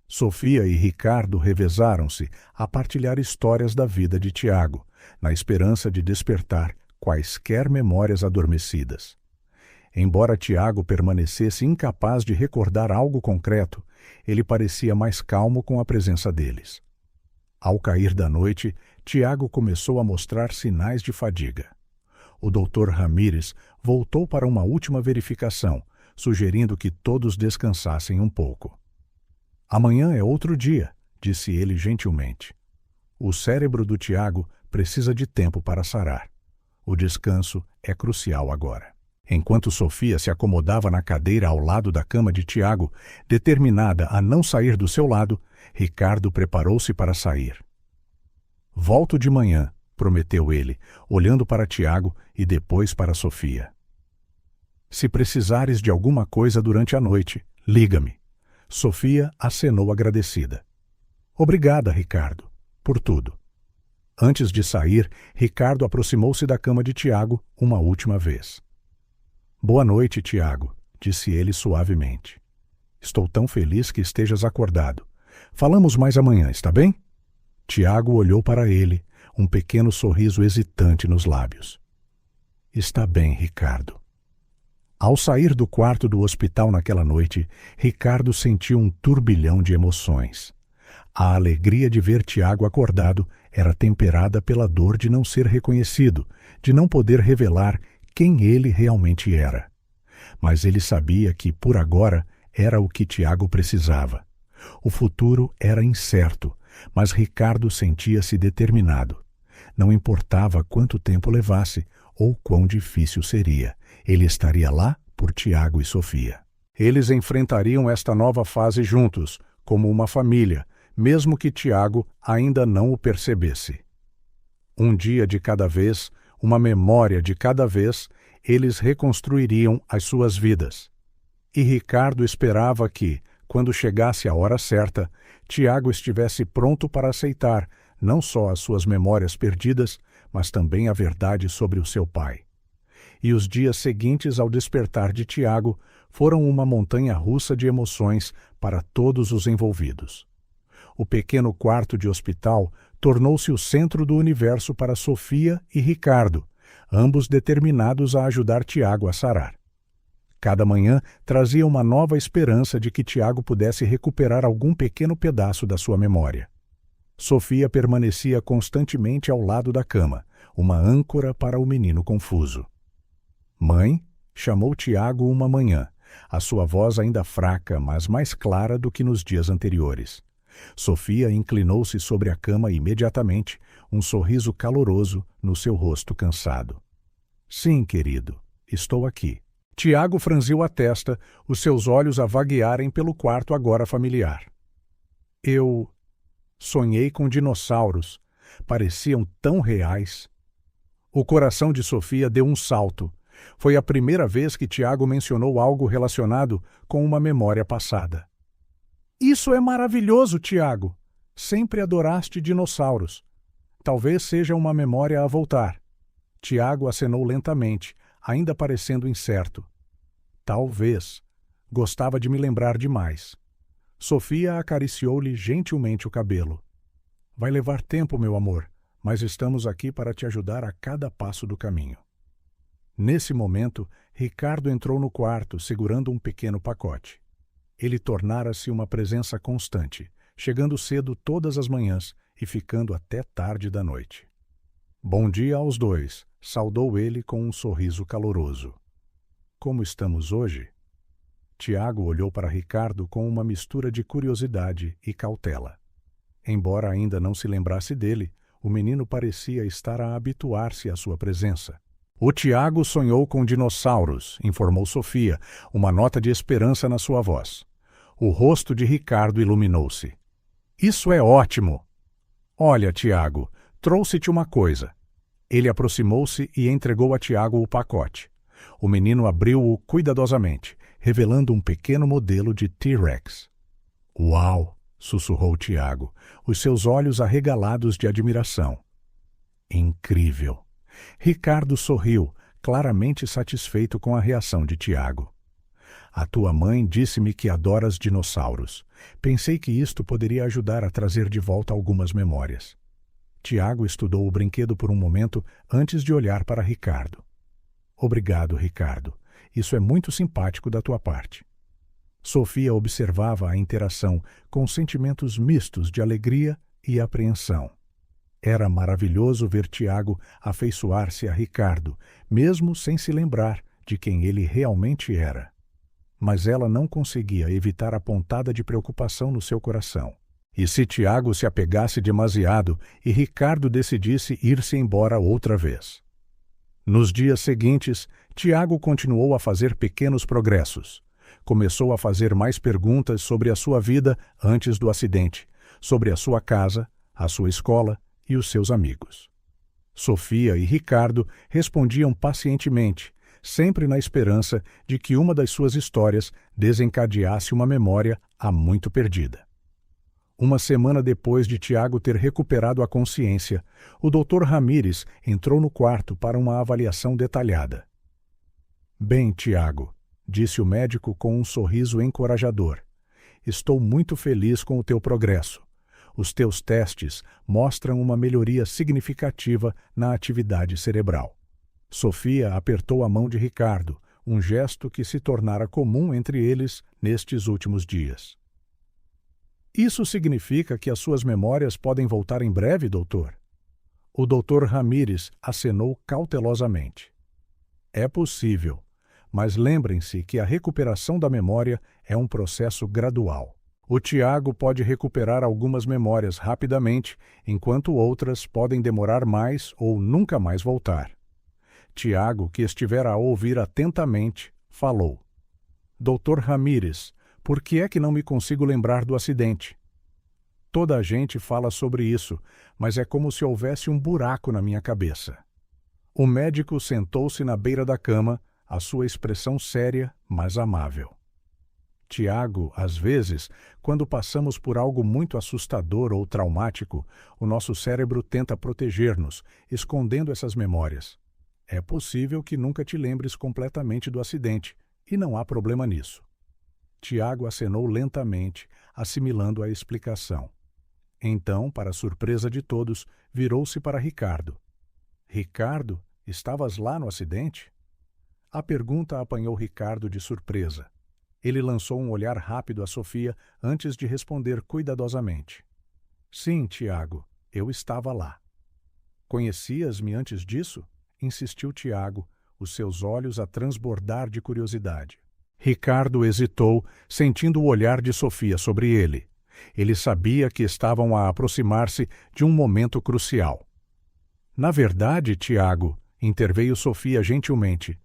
Sofia e Ricardo revezaram-se a partilhar histórias da vida de Tiago, na esperança de despertar quaisquer memórias adormecidas. Embora Tiago permanecesse incapaz de recordar algo concreto, ele parecia mais calmo com a presença deles. Ao cair da noite, Tiago começou a mostrar sinais de fadiga. O Dr. Ramírez voltou para uma última verificação, sugerindo que todos descansassem um pouco. Amanhã é outro dia, disse ele gentilmente. O cérebro do Tiago precisa de tempo para sarar. O descanso é crucial agora. Enquanto Sofia se acomodava na cadeira ao lado da cama de Tiago, determinada a não sair do seu lado, Ricardo preparou-se para sair. Volto de manhã, prometeu ele, olhando para Tiago e depois para Sofia. Se precisares de alguma coisa durante a noite, liga-me. Sofia acenou agradecida. Obrigada, Ricardo, por tudo. Antes de sair, Ricardo aproximou-se da cama de Tiago uma última vez. Boa noite, Tiago, disse ele suavemente. Estou tão feliz que estejas acordado. Falamos mais amanhã, está bem? Tiago olhou para ele, um pequeno sorriso hesitante nos lábios. Está bem, Ricardo. Ao sair do quarto do hospital naquela noite, Ricardo sentiu um turbilhão de emoções. A alegria de ver Tiago acordado era temperada pela dor de não ser reconhecido, de não poder revelar quem ele realmente era. Mas ele sabia que, por agora, era o que Tiago precisava. O futuro era incerto, mas Ricardo sentia-se determinado. Não importava quanto tempo levasse ou quão difícil seria, ele estaria lá por Tiago e Sofia. Eles enfrentariam esta nova fase juntos, como uma família, mesmo que Tiago ainda não o percebesse. Um dia de cada vez, uma memória de cada vez, eles reconstruiriam as suas vidas. E Ricardo esperava que, quando chegasse a hora certa, Tiago estivesse pronto para aceitar não só as suas memórias perdidas, mas também a verdade sobre o seu pai. E os dias seguintes ao despertar de Tiago foram uma montanha-russa de emoções para todos os envolvidos. O pequeno quarto de hospital tornou-se o centro do universo para Sofia e Ricardo, ambos determinados a ajudar Tiago a sarar. Cada manhã trazia uma nova esperança de que Tiago pudesse recuperar algum pequeno pedaço da sua memória. Sofia permanecia constantemente ao lado da cama, uma âncora para o menino confuso. Mãe, chamou Tiago uma manhã, a sua voz ainda fraca, mas mais clara do que nos dias anteriores. Sofia inclinou-se sobre a cama imediatamente, um sorriso caloroso no seu rosto cansado. Sim, querido, estou aqui. Tiago franziu a testa, os seus olhos a vaguearem pelo quarto agora familiar. Eu sonhei com dinossauros. Pareciam tão reais. O coração de Sofia deu um salto. Foi a primeira vez que Tiago mencionou algo relacionado com uma memória passada. Isso é maravilhoso, Tiago. Sempre adoraste dinossauros. Talvez seja uma memória a voltar. Tiago acenou lentamente, ainda parecendo incerto. Talvez. Gostava de me lembrar demais. Sofia acariciou-lhe gentilmente o cabelo. Vai levar tempo, meu amor, mas estamos aqui para te ajudar a cada passo do caminho. Nesse momento, Ricardo entrou no quarto, segurando um pequeno pacote. Ele tornara-se uma presença constante, chegando cedo todas as manhãs e ficando até tarde da noite. Bom dia aos dois, saudou ele com um sorriso caloroso. Como estamos hoje? Tiago olhou para Ricardo com uma mistura de curiosidade e cautela. Embora ainda não se lembrasse dele, o menino parecia estar a habituar-se à sua presença. O Tiago sonhou com dinossauros, informou Sofia, uma nota de esperança na sua voz. O rosto de Ricardo iluminou-se. Isso é ótimo! Olha, Tiago, trouxe-te uma coisa. Ele aproximou-se e entregou a Tiago o pacote. O menino abriu-o cuidadosamente, revelando um pequeno modelo de T-Rex. Uau! Sussurrou Tiago, os seus olhos arregalados de admiração. Incrível! Ricardo sorriu, claramente satisfeito com a reação de Tiago. A tua mãe disse-me que adoras dinossauros. Pensei que isto poderia ajudar a trazer de volta algumas memórias. Tiago estudou o brinquedo por um momento antes de olhar para Ricardo. Obrigado, Ricardo. Isso é muito simpático da tua parte. Sofia observava a interação com sentimentos mistos de alegria e apreensão. Era maravilhoso ver Tiago afeiçoar-se a Ricardo, mesmo sem se lembrar de quem ele realmente era. Mas ela não conseguia evitar a pontada de preocupação no seu coração. E se Tiago se apegasse demasiado e Ricardo decidisse ir-se embora outra vez? Nos dias seguintes, Tiago continuou a fazer pequenos progressos. Começou a fazer mais perguntas sobre a sua vida antes do acidente, sobre a sua casa, a sua escola e os seus amigos. Sofia e Ricardo respondiam pacientemente, sempre na esperança de que uma das suas histórias desencadeasse uma memória há muito perdida. Uma semana depois de Tiago ter recuperado a consciência, o Dr. Ramírez entrou no quarto para uma avaliação detalhada. Bem, Tiago, disse o médico com um sorriso encorajador. Estou muito feliz com o teu progresso. Os teus testes mostram uma melhoria significativa na atividade cerebral. Sofia apertou a mão de Ricardo, um gesto que se tornara comum entre eles nestes últimos dias. Isso significa que as suas memórias podem voltar em breve, doutor? O Dr. Ramírez acenou cautelosamente. É possível, mas lembrem-se que a recuperação da memória é um processo gradual. O Tiago pode recuperar algumas memórias rapidamente, enquanto outras podem demorar mais ou nunca mais voltar. Tiago, que estivera a ouvir atentamente, falou. Dr. Ramírez, por que é que não me consigo lembrar do acidente? Toda a gente fala sobre isso, mas é como se houvesse um buraco na minha cabeça. O médico sentou-se na beira da cama, a sua expressão séria, mas amável. Tiago, às vezes, quando passamos por algo muito assustador ou traumático, o nosso cérebro tenta proteger-nos, escondendo essas memórias. É possível que nunca te lembres completamente do acidente, e não há problema nisso. Tiago acenou lentamente, assimilando a explicação. Então, para surpresa de todos, virou-se para Ricardo. Ricardo, estavas lá no acidente? A pergunta apanhou Ricardo de surpresa. Ele lançou um olhar rápido a Sofia antes de responder cuidadosamente. Sim, Tiago, eu estava lá. Conhecias-me antes disso? Insistiu Tiago, os seus olhos a transbordar de curiosidade. Ricardo hesitou, sentindo o olhar de Sofia sobre ele. Ele sabia que estavam a aproximar-se de um momento crucial. Na verdade, Tiago, interveio Sofia gentilmente,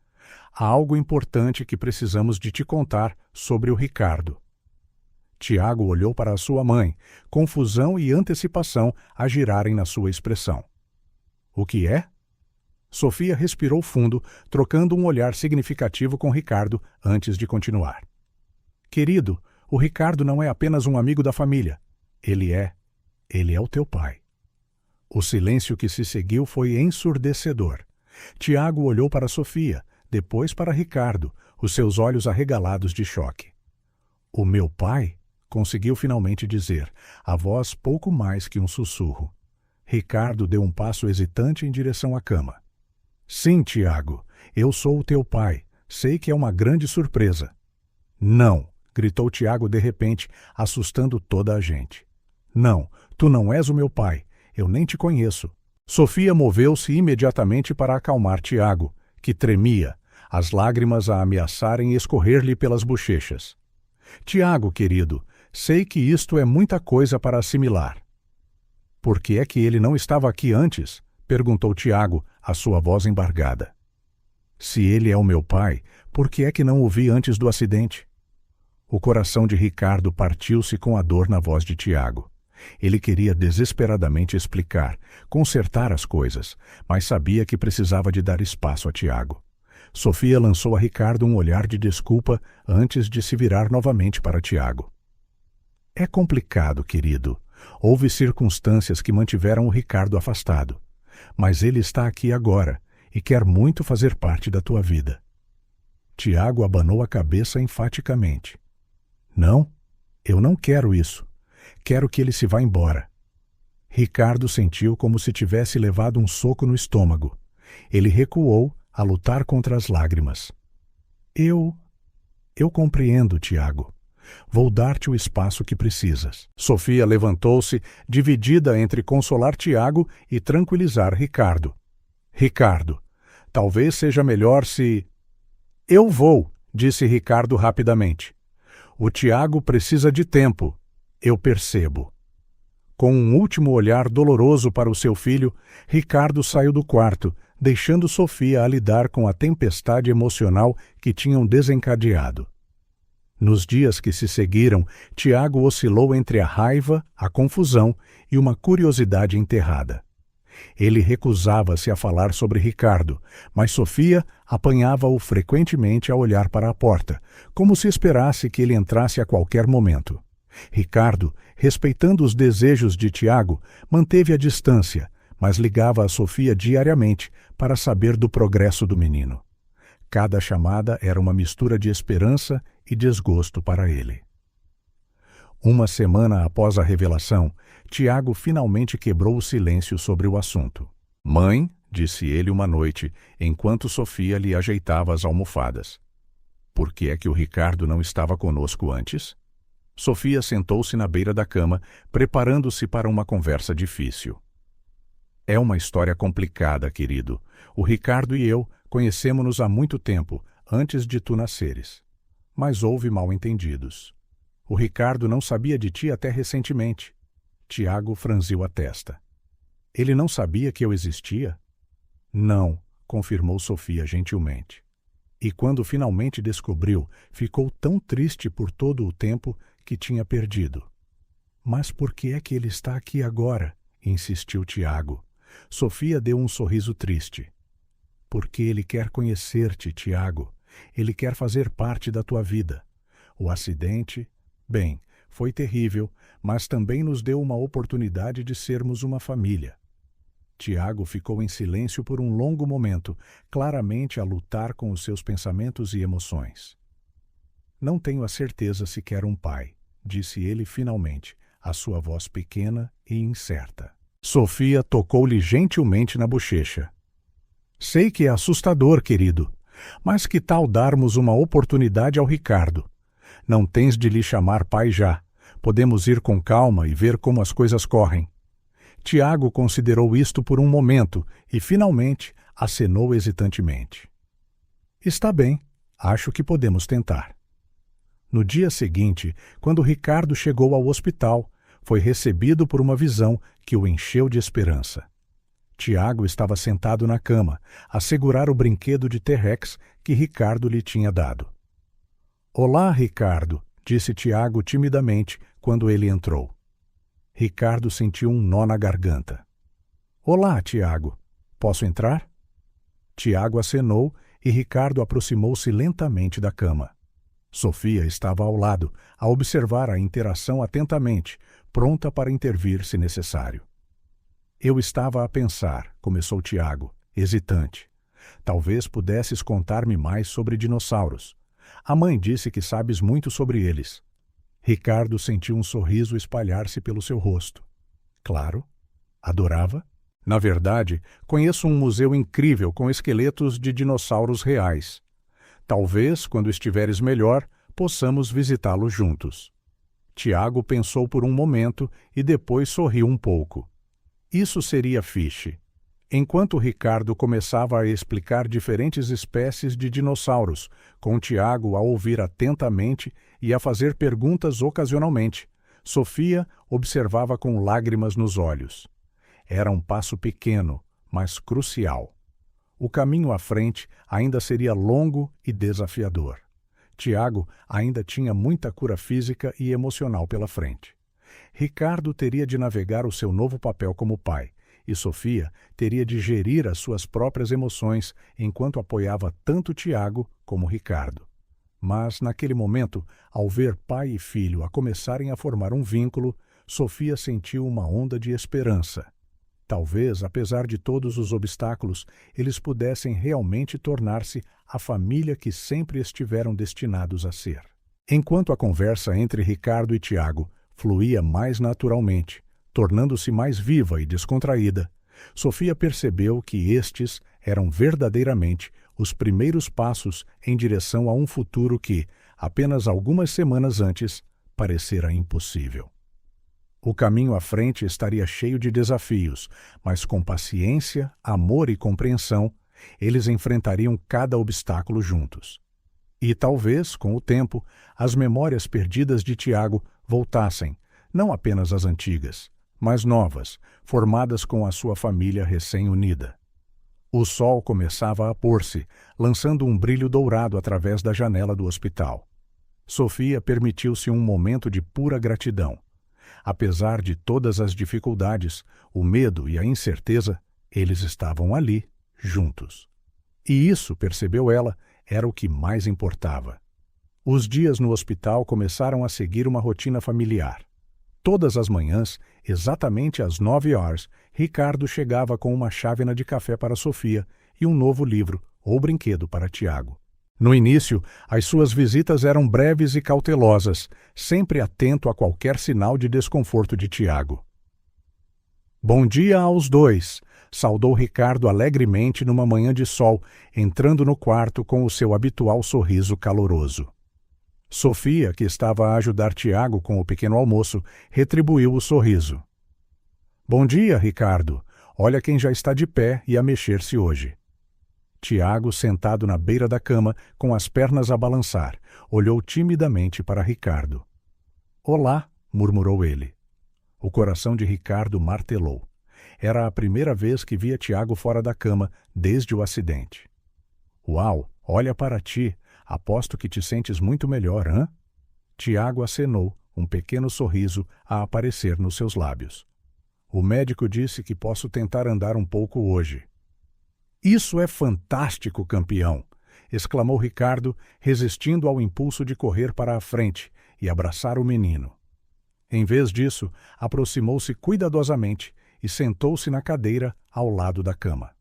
há algo importante que precisamos de te contar sobre o Ricardo. Tiago olhou para a sua mãe, confusão e antecipação a girarem na sua expressão. O que é? Sofia respirou fundo, trocando um olhar significativo com Ricardo antes de continuar. Querido, o Ricardo não é apenas um amigo da família. Ele é o teu pai. O silêncio que se seguiu foi ensurdecedor. Tiago olhou para Sofia, depois para Ricardo, os seus olhos arregalados de choque. O meu pai? Conseguiu finalmente dizer, a voz pouco mais que um sussurro. Ricardo deu um passo hesitante em direção à cama. Sim, Tiago, eu sou o teu pai. Sei que é uma grande surpresa. Não, gritou Tiago de repente, assustando toda a gente. Não, tu não és o meu pai. Eu nem te conheço. Sofia moveu-se imediatamente para acalmar Tiago, que tremia. as lágrimas a ameaçarem escorrer-lhe pelas bochechas. Tiago, querido, sei que isto é muita coisa para assimilar. Por que é que ele não estava aqui antes? Perguntou Tiago, a sua voz embargada. Se ele é o meu pai, por que é que não o vi antes do acidente? O coração de Ricardo partiu-se com a dor na voz de Tiago. Ele queria desesperadamente explicar, consertar as coisas, mas sabia que precisava de dar espaço a Tiago. Sofia lançou a Ricardo um olhar de desculpa antes de se virar novamente para Tiago. É complicado, querido. Houve circunstâncias que mantiveram o Ricardo afastado. Mas ele está aqui agora e quer muito fazer parte da tua vida. Tiago abanou a cabeça enfaticamente. Não, eu não quero isso. Quero que ele se vá embora. Ricardo sentiu como se tivesse levado um soco no estômago. Ele recuou a lutar contra as lágrimas. Eu compreendo, Tiago. Vou dar-te o espaço que precisas. Sofia levantou-se, dividida entre consolar Tiago e tranquilizar Ricardo. Ricardo, talvez seja melhor se... Eu vou, disse Ricardo rapidamente. O Tiago precisa de tempo. Eu percebo. Com um último olhar doloroso para o seu filho, Ricardo saiu do quarto, deixando Sofia a lidar com a tempestade emocional que tinham desencadeado. Nos dias que se seguiram, Tiago oscilou entre a raiva, a confusão e uma curiosidade enterrada. Ele recusava-se a falar sobre Ricardo, mas Sofia apanhava-o frequentemente a olhar para a porta, como se esperasse que ele entrasse a qualquer momento. Ricardo, respeitando os desejos de Tiago, manteve a distância, mas ligava a Sofia diariamente para saber do progresso do menino. Cada chamada era uma mistura de esperança e desgosto para ele. Uma semana após a revelação, Tiago finalmente quebrou o silêncio sobre o assunto. Mãe, disse ele uma noite, enquanto Sofia lhe ajeitava as almofadas. Por que é que o Ricardo não estava conosco antes? Sofia sentou-se na beira da cama, preparando-se para uma conversa difícil. É uma história complicada, querido. O Ricardo e eu conhecemo-nos há muito tempo, antes de tu nasceres. Mas houve mal-entendidos. O Ricardo não sabia de ti até recentemente. Tiago franziu a testa. Ele não sabia que eu existia? Não, confirmou Sofia gentilmente. E quando finalmente descobriu, ficou tão triste por todo o tempo que tinha perdido. Mas por que é que ele está aqui agora? Insistiu Tiago. Sofia deu um sorriso triste. Porque ele quer conhecer-te, Tiago. Ele quer fazer parte da tua vida. O acidente, bem, foi terrível, mas também nos deu uma oportunidade de sermos uma família. Tiago ficou em silêncio por um longo momento, claramente a lutar com os seus pensamentos e emoções. Não tenho a certeza se quero um pai, disse ele finalmente, a sua voz pequena e incerta. Sofia tocou-lhe gentilmente na bochecha. Sei que é assustador, querido, mas que tal darmos uma oportunidade ao Ricardo? Não tens de lhe chamar pai já. Podemos ir com calma e ver como as coisas correm. Tiago considerou isto por um momento e, finalmente, acenou hesitantemente. Está bem, acho que podemos tentar. No dia seguinte, quando Ricardo chegou ao hospital, foi recebido por uma visão que o encheu de esperança. Tiago estava sentado na cama, a segurar o brinquedo de T-Rex que Ricardo lhe tinha dado. Olá, Ricardo, disse Tiago timidamente quando ele entrou. Ricardo sentiu um nó na garganta. Olá, Tiago. Posso entrar? Tiago acenou e Ricardo aproximou-se lentamente da cama. Sofia estava ao lado, a observar a interação atentamente, pronta para intervir se necessário. Eu estava a pensar, começou Tiago, hesitante. Talvez pudesses contar-me mais sobre dinossauros. A mãe disse que sabes muito sobre eles. Ricardo sentiu um sorriso espalhar-se pelo seu rosto. Claro, adorava. Na verdade, conheço um museu incrível com esqueletos de dinossauros reais. Talvez, quando estiveres melhor, possamos visitá-lo juntos. Tiago pensou por um momento e depois sorriu um pouco. Isso seria fixe. Enquanto Ricardo começava a explicar diferentes espécies de dinossauros, com Tiago a ouvir atentamente e a fazer perguntas ocasionalmente, Sofia observava com lágrimas nos olhos. Era um passo pequeno, mas crucial. O caminho à frente ainda seria longo e desafiador. Tiago ainda tinha muita cura física e emocional pela frente. Ricardo teria de navegar o seu novo papel como pai, e Sofia teria de gerir as suas próprias emoções enquanto apoiava tanto Tiago como Ricardo. Mas, naquele momento, ao ver pai e filho a começarem a formar um vínculo, Sofia sentiu uma onda de esperança. Talvez, apesar de todos os obstáculos, eles pudessem realmente tornar-se a família que sempre estiveram destinados a ser. Enquanto a conversa entre Ricardo e Tiago fluía mais naturalmente, tornando-se mais viva e descontraída, Sofia percebeu que estes eram verdadeiramente os primeiros passos em direção a um futuro que, apenas algumas semanas antes, parecera impossível. O caminho à frente estaria cheio de desafios, mas com paciência, amor e compreensão, eles enfrentariam cada obstáculo juntos. E talvez, com o tempo, as memórias perdidas de Tiago voltassem, não apenas as antigas, mas novas, formadas com a sua família recém-unida. O sol começava a pôr-se, lançando um brilho dourado através da janela do hospital. Sofia permitiu-se um momento de pura gratidão. Apesar de todas as dificuldades, o medo e a incerteza, eles estavam ali, juntos. E isso, percebeu ela, era o que mais importava. Os dias no hospital começaram a seguir uma rotina familiar. Todas as manhãs, exatamente às 9 horas, Ricardo chegava com uma chávena de café para Sofia e um novo livro ou brinquedo para Tiago. No início, as suas visitas eram breves e cautelosas, sempre atento a qualquer sinal de desconforto de Tiago. Bom dia aos dois, saudou Ricardo alegremente numa manhã de sol, entrando no quarto com o seu habitual sorriso caloroso. Sofia, que estava a ajudar Tiago com o pequeno almoço, retribuiu o sorriso. Bom dia, Ricardo. Olha quem já está de pé e a mexer-se hoje. Tiago, sentado na beira da cama, com as pernas a balançar, olhou timidamente para Ricardo. Olá, murmurou ele. O coração de Ricardo martelou. Era a primeira vez que via Tiago fora da cama desde o acidente. Uau, olha para ti. Aposto que te sentes muito melhor, hã? Tiago acenou, um pequeno sorriso a aparecer nos seus lábios. O médico disse que posso tentar andar um pouco hoje. Isso é fantástico, campeão! Exclamou Ricardo, resistindo ao impulso de correr para a frente e abraçar o menino. Em vez disso, aproximou-se cuidadosamente e sentou-se na cadeira ao lado da cama.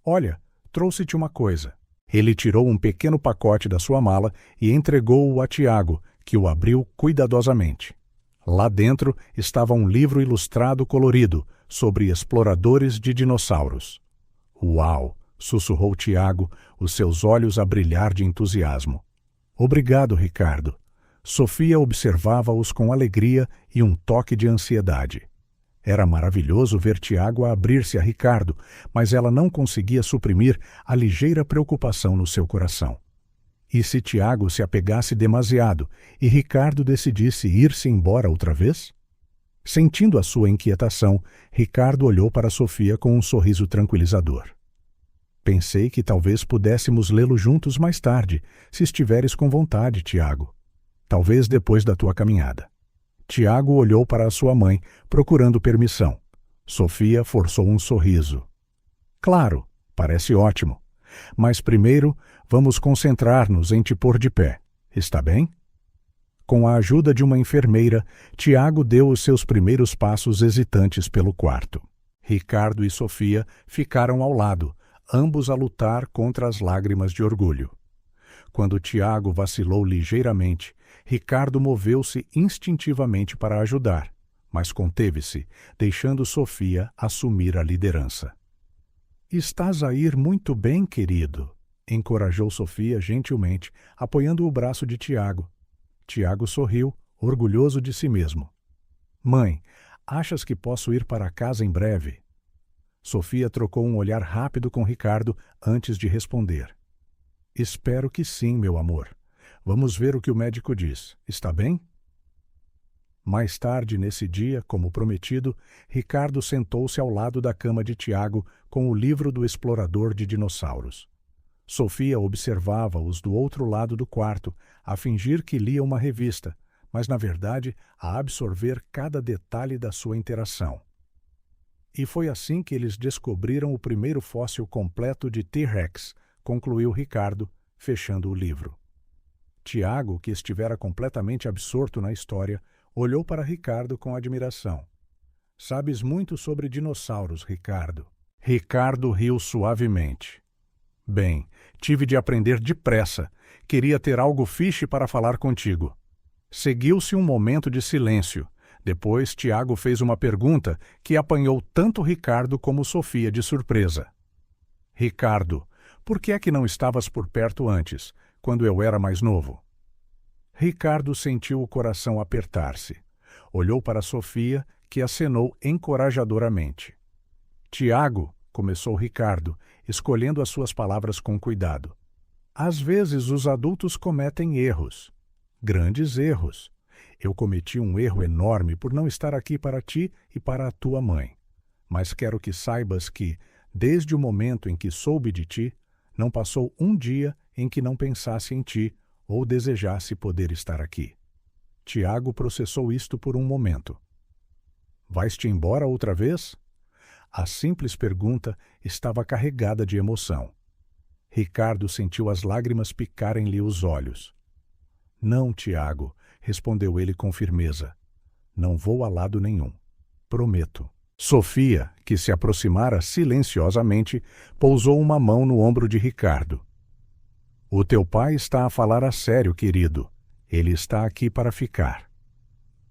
Olha, trouxe-te uma coisa. Ele tirou um pequeno pacote da sua mala e entregou-o a Tiago, que o abriu cuidadosamente. Lá dentro estava um livro ilustrado colorido sobre exploradores de dinossauros. Uau! Sussurrou Tiago, os seus olhos a brilhar de entusiasmo. Obrigado, Ricardo. Sofia observava-os com alegria e um toque de ansiedade. Era maravilhoso ver Tiago abrir-se a Ricardo, mas ela não conseguia suprimir a ligeira preocupação no seu coração. E se Tiago se apegasse demasiado e Ricardo decidisse ir-se embora outra vez? Sentindo a sua inquietação, Ricardo olhou para Sofia com um sorriso tranquilizador. Pensei que talvez pudéssemos lê-lo juntos mais tarde, se estiveres com vontade, Tiago. Talvez depois da tua caminhada. Tiago olhou para a sua mãe, procurando permissão. Sofia forçou um sorriso. Claro, parece ótimo. Mas primeiro, vamos concentrar-nos em te pôr de pé. Está bem? Com a ajuda de uma enfermeira, Tiago deu os seus primeiros passos hesitantes pelo quarto. Ricardo e Sofia ficaram ao lado, ambos a lutar contra as lágrimas de orgulho. Quando Tiago vacilou ligeiramente, Ricardo moveu-se instintivamente para ajudar, mas conteve-se, deixando Sofia assumir a liderança. Estás a ir muito bem, querido, encorajou Sofia gentilmente, apoiando o braço de Tiago. Tiago sorriu, orgulhoso de si mesmo. Mãe, achas que posso ir para casa em breve? Sofia trocou um olhar rápido com Ricardo antes de responder. Espero que sim, meu amor. Vamos ver o que o médico diz. Está bem? Mais tarde, nesse dia, como prometido, Ricardo sentou-se ao lado da cama de Tiago com o livro do explorador de dinossauros. Sofia observava-os do outro lado do quarto, a fingir que lia uma revista, mas, na verdade, a absorver cada detalhe da sua interação. E foi assim que eles descobriram o primeiro fóssil completo de T-Rex, concluiu Ricardo, fechando o livro. Tiago, que estivera completamente absorto na história, olhou para Ricardo com admiração. Sabes muito sobre dinossauros, Ricardo. Ricardo riu suavemente. Bem, tive de aprender depressa. Queria ter algo fixe para falar contigo. Seguiu-se um momento de silêncio. Depois, Tiago fez uma pergunta que apanhou tanto Ricardo como Sofia de surpresa. Ricardo, por que é que não estavas por perto antes, quando eu era mais novo? Ricardo sentiu o coração apertar-se. Olhou para Sofia, que acenou encorajadoramente. Tiago, começou Ricardo, escolhendo as suas palavras com cuidado. Às vezes os adultos cometem erros. Grandes erros. Eu cometi um erro enorme por não estar aqui para ti e para a tua mãe. Mas quero que saibas que, desde o momento em que soube de ti, não passou um dia em que não pensasse em ti ou desejasse poder estar aqui. Tiago processou isto por um momento. Vais-te embora outra vez? A simples pergunta estava carregada de emoção. Ricardo sentiu as lágrimas picarem-lhe os olhos. Não, Tiago, respondeu ele com firmeza. Não vou a lado nenhum. Prometo. Sofia, que se aproximara silenciosamente, pousou uma mão no ombro de Ricardo. O teu pai está a falar a sério, querido. Ele está aqui para ficar.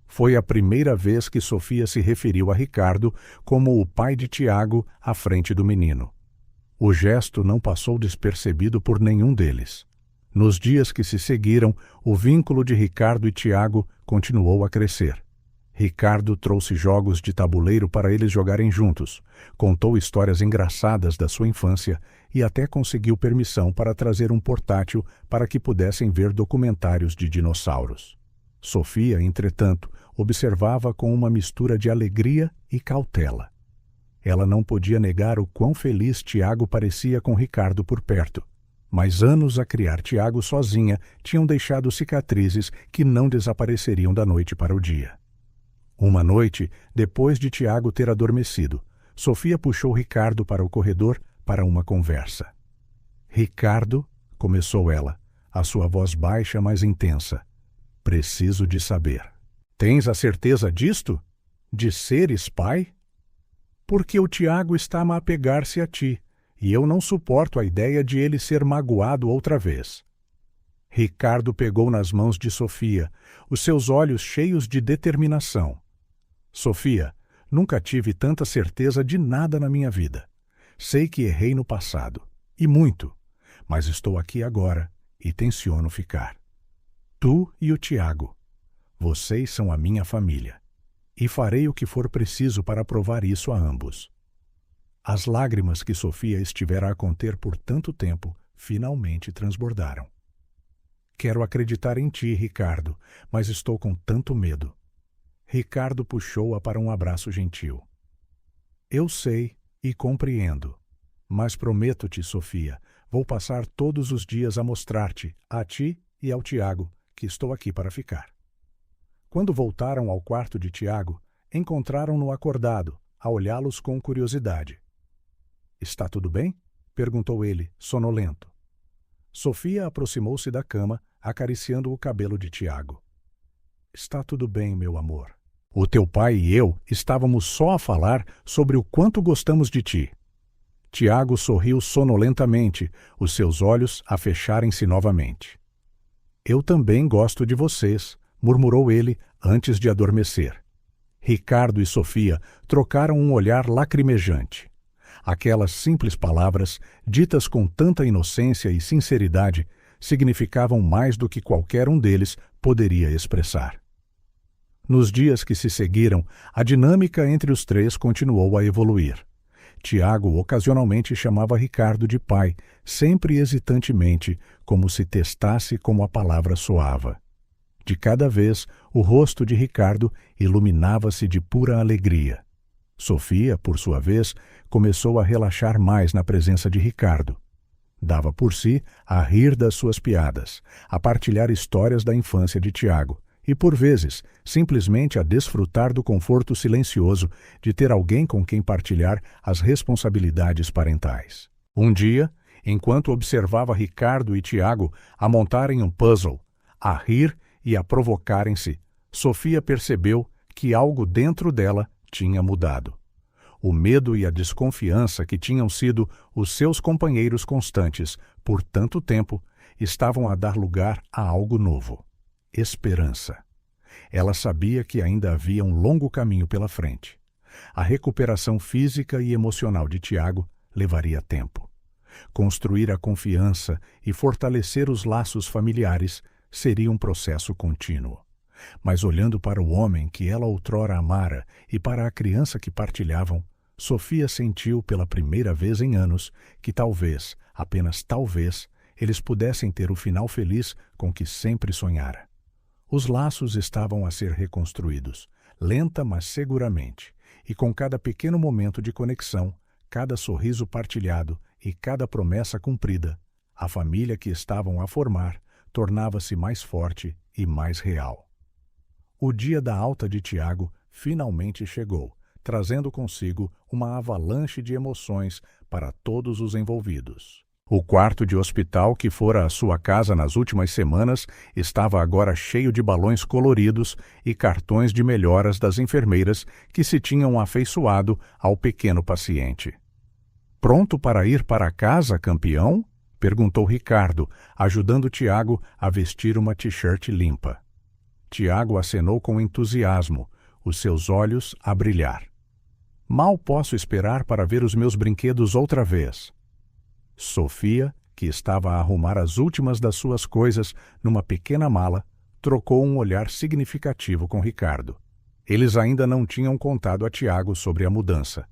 Foi a primeira vez que Sofia se referiu a Ricardo como o pai de Tiago à frente do menino. O gesto não passou despercebido por nenhum deles. Nos dias que se seguiram, o vínculo de Ricardo e Tiago continuou a crescer. Ricardo trouxe jogos de tabuleiro para eles jogarem juntos, contou histórias engraçadas da sua infância e até conseguiu permissão para trazer um portátil para que pudessem ver documentários de dinossauros. Sofia, entretanto, observava com uma mistura de alegria e cautela. Ela não podia negar o quão feliz Tiago parecia com Ricardo por perto, mas anos a criar Tiago sozinha tinham deixado cicatrizes que não desapareceriam da noite para o dia. Uma noite, depois de Tiago ter adormecido, Sofia puxou Ricardo para o corredor para uma conversa. Ricardo, começou ela, a sua voz baixa, mas intensa. Preciso de saber. Tens a certeza disto? De seres pai? Porque o Tiago está a apegar-se a ti, e eu não suporto a ideia de ele ser magoado outra vez. Ricardo pegou nas mãos de Sofia, os seus olhos cheios de determinação. Sofia, nunca tive tanta certeza de nada na minha vida. Sei que errei no passado, e muito, mas estou aqui agora e tenciono ficar. Tu e o Tiago. Vocês são a minha família. E farei o que for preciso para provar isso a ambos. As lágrimas que Sofia estivera a conter por tanto tempo finalmente transbordaram. Quero acreditar em ti, Ricardo, mas estou com tanto medo. Ricardo puxou-a para um abraço gentil. Eu sei e compreendo, mas prometo-te, Sofia, vou passar todos os dias a mostrar-te, a ti e ao Tiago, que estou aqui para ficar. Quando voltaram ao quarto de Tiago, encontraram-no acordado, a olhá-los com curiosidade. Está tudo bem? Perguntou ele, sonolento. Sofia aproximou-se da cama, acariciando o cabelo de Tiago. Está tudo bem, meu amor. O teu pai e eu estávamos só a falar sobre o quanto gostamos de ti. Tiago sorriu sonolentamente, os seus olhos a fecharem-se novamente. Eu também gosto de vocês, murmurou ele antes de adormecer. Ricardo e Sofia trocaram um olhar lacrimejante. Aquelas simples palavras, ditas com tanta inocência e sinceridade, significavam mais do que qualquer um deles poderia expressar. Nos dias que se seguiram, a dinâmica entre os três continuou a evoluir. Tiago ocasionalmente chamava Ricardo de pai, sempre hesitantemente, como se testasse como a palavra soava. De cada vez, o rosto de Ricardo iluminava-se de pura alegria. Sofia, por sua vez, começou a relaxar mais na presença de Ricardo. Dava por si a rir das suas piadas, a partilhar histórias da infância de Tiago e, por vezes, simplesmente a desfrutar do conforto silencioso de ter alguém com quem partilhar as responsabilidades parentais. Um dia, enquanto observava Ricardo e Tiago a montarem um puzzle, a rir e a provocarem-se, Sofia percebeu que algo dentro dela tinha mudado. O medo e a desconfiança que tinham sido os seus companheiros constantes por tanto tempo estavam a dar lugar a algo novo: esperança. Ela sabia que ainda havia um longo caminho pela frente. A recuperação física e emocional de Tiago levaria tempo. Construir a confiança e fortalecer os laços familiares seria um processo contínuo. Mas olhando para o homem que ela outrora amara e para a criança que partilhavam, Sofia sentiu pela primeira vez em anos que talvez, apenas talvez, eles pudessem ter o final feliz com que sempre sonhara. Os laços estavam a ser reconstruídos, lenta mas seguramente, e com cada pequeno momento de conexão, cada sorriso partilhado e cada promessa cumprida, a família que estavam a formar tornava-se mais forte e mais real. O dia da alta de Tiago finalmente chegou, trazendo consigo uma avalanche de emoções para todos os envolvidos. O quarto de hospital que fora a sua casa nas últimas semanas estava agora cheio de balões coloridos e cartões de melhoras das enfermeiras que se tinham afeiçoado ao pequeno paciente. "Pronto para ir para casa, campeão?" perguntou Ricardo, ajudando Tiago a vestir uma t-shirt limpa. Tiago acenou com entusiasmo, os seus olhos a brilhar. "Mal posso esperar para ver os meus brinquedos outra vez." Sofia, que estava a arrumar as últimas das suas coisas numa pequena mala, trocou um olhar significativo com Ricardo. Eles ainda não tinham contado a Tiago sobre a mudança.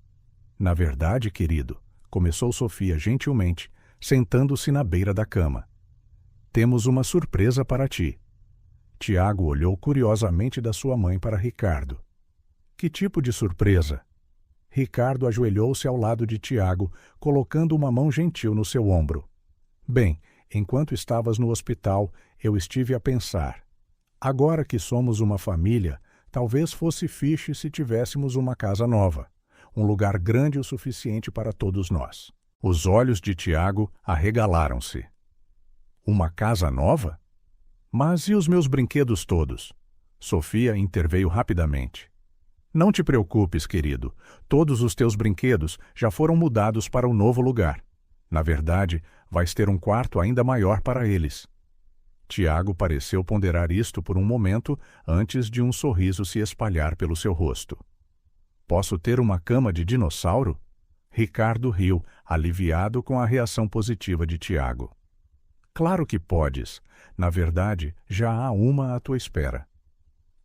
"Na verdade, querido", começou Sofia gentilmente, sentando-se na beira da cama, "temos uma surpresa para ti." Tiago olhou curiosamente da sua mãe para Ricardo. "Que tipo de surpresa?" Ricardo ajoelhou-se ao lado de Tiago, colocando uma mão gentil no seu ombro. "Bem, enquanto estavas no hospital, eu estive a pensar. Agora que somos uma família, talvez fosse fixe se tivéssemos uma casa nova, um lugar grande o suficiente para todos nós." Os olhos de Tiago arregalaram-se. "Uma casa nova? Mas e os meus brinquedos todos?" Sofia interveio rapidamente. "Não te preocupes, querido. Todos os teus brinquedos já foram mudados para um novo lugar. Na verdade, vais ter um quarto ainda maior para eles." Tiago pareceu ponderar isto por um momento antes de um sorriso se espalhar pelo seu rosto. "Posso ter uma cama de dinossauro?" Ricardo riu, aliviado com a reação positiva de Tiago. "Claro que podes. Na verdade, já há uma à tua espera."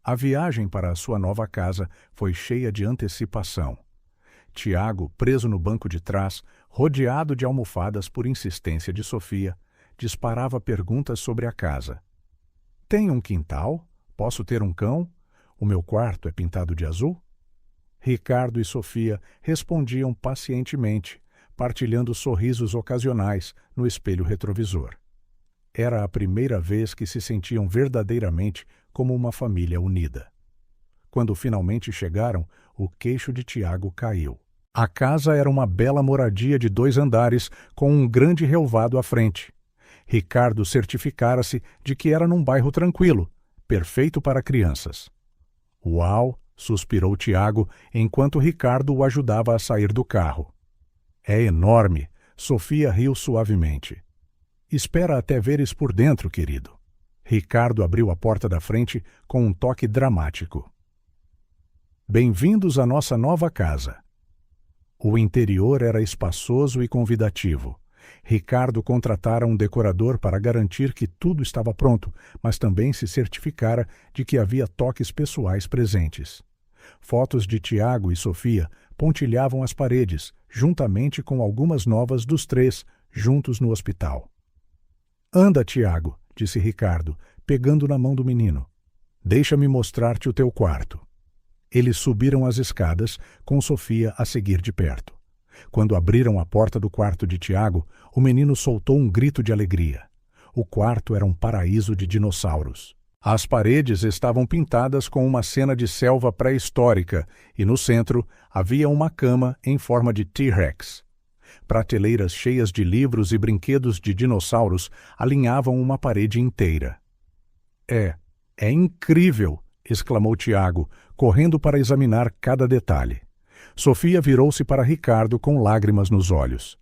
A viagem para a sua nova casa foi cheia de antecipação. Tiago, preso no banco de trás, rodeado de almofadas por insistência de Sofia, disparava perguntas sobre a casa. "Tem um quintal? Posso ter um cão? O meu quarto é pintado de azul?" Ricardo e Sofia respondiam pacientemente, partilhando sorrisos ocasionais no espelho retrovisor. Era a primeira vez que se sentiam verdadeiramente como uma família unida. Quando finalmente chegaram, o queixo de Tiago caiu. A casa era uma bela moradia de 2 andares com um grande relvado à frente. Ricardo certificara-se de que era num bairro tranquilo, perfeito para crianças. "Uau!" suspirou Tiago enquanto Ricardo o ajudava a sair do carro. "É enorme." Sofia riu suavemente. "Espera até veres por dentro, querido." Ricardo abriu a porta da frente com um toque dramático. "Bem-vindos à nossa nova casa." O interior era espaçoso e convidativo. Ricardo contratara um decorador para garantir que tudo estava pronto, mas também se certificara de que havia toques pessoais presentes. Fotos de Tiago e Sofia pontilhavam as paredes, juntamente com algumas novas dos três, juntos no hospital. Anda, Tiago, disse Ricardo, pegando na mão do menino. Deixa-me mostrar-te o teu quarto. Eles subiram as escadas, com Sofia a seguir de perto. Quando abriram a porta do quarto de Tiago, o menino soltou um grito de alegria. O quarto era um paraíso de dinossauros. As paredes estavam pintadas com uma cena de selva pré-histórica e no centro havia uma cama em forma de T-Rex. Prateleiras cheias de livros e brinquedos de dinossauros alinhavam uma parede inteira. É incrível! Exclamou Tiago, correndo para examinar cada detalhe. Sofia virou-se para Ricardo com lágrimas nos olhos.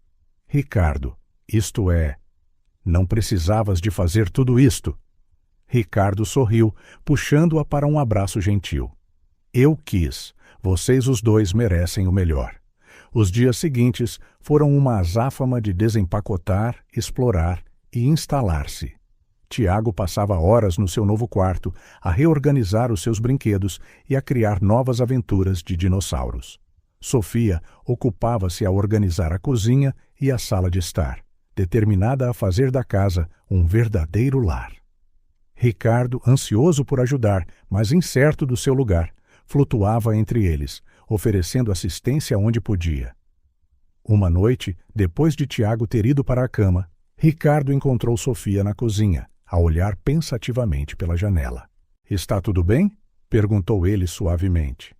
Ricardo, não precisavas de fazer tudo isto. Ricardo sorriu, puxando-a para um abraço gentil. Eu quis. Vocês os dois merecem o melhor. Os dias seguintes foram uma azáfama de desempacotar, explorar e instalar-se. Tiago passava horas no seu novo quarto, a reorganizar os seus brinquedos e a criar novas aventuras de dinossauros. Sofia ocupava-se a organizar a cozinha e a sala de estar, determinada a fazer da casa um verdadeiro lar. Ricardo, ansioso por ajudar, mas incerto do seu lugar, flutuava entre eles, oferecendo assistência onde podia. Uma noite, depois de Tiago ter ido para a cama, Ricardo encontrou Sofia na cozinha, a olhar pensativamente pela janela. — Está tudo bem? Perguntou ele suavemente.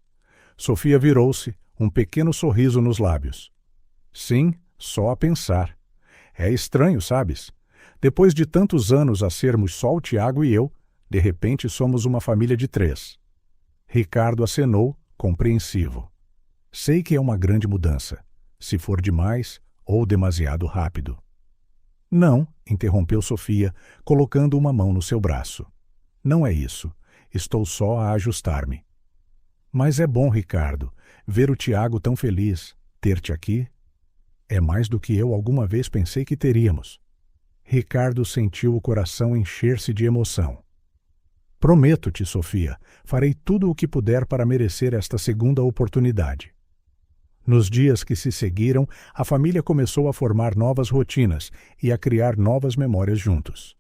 Sofia virou-se, um pequeno sorriso nos lábios. — Sim, só a pensar. É estranho, sabes? Depois de tantos anos a sermos só o Tiago e eu, de repente somos uma família de 3. Ricardo acenou, compreensivo. Sei que é uma grande mudança, se for demais ou demasiado rápido. Não, interrompeu Sofia, colocando uma mão no seu braço. Não é isso. Estou só a ajustar-me. Mas é bom, Ricardo, ver o Tiago tão feliz, ter-te aqui. É mais do que eu alguma vez pensei que teríamos. Ricardo sentiu o coração encher-se de emoção. Prometo-te, Sofia, farei tudo o que puder para merecer esta segunda oportunidade. Nos dias que se seguiram, a família começou a formar novas rotinas e a criar novas memórias juntos.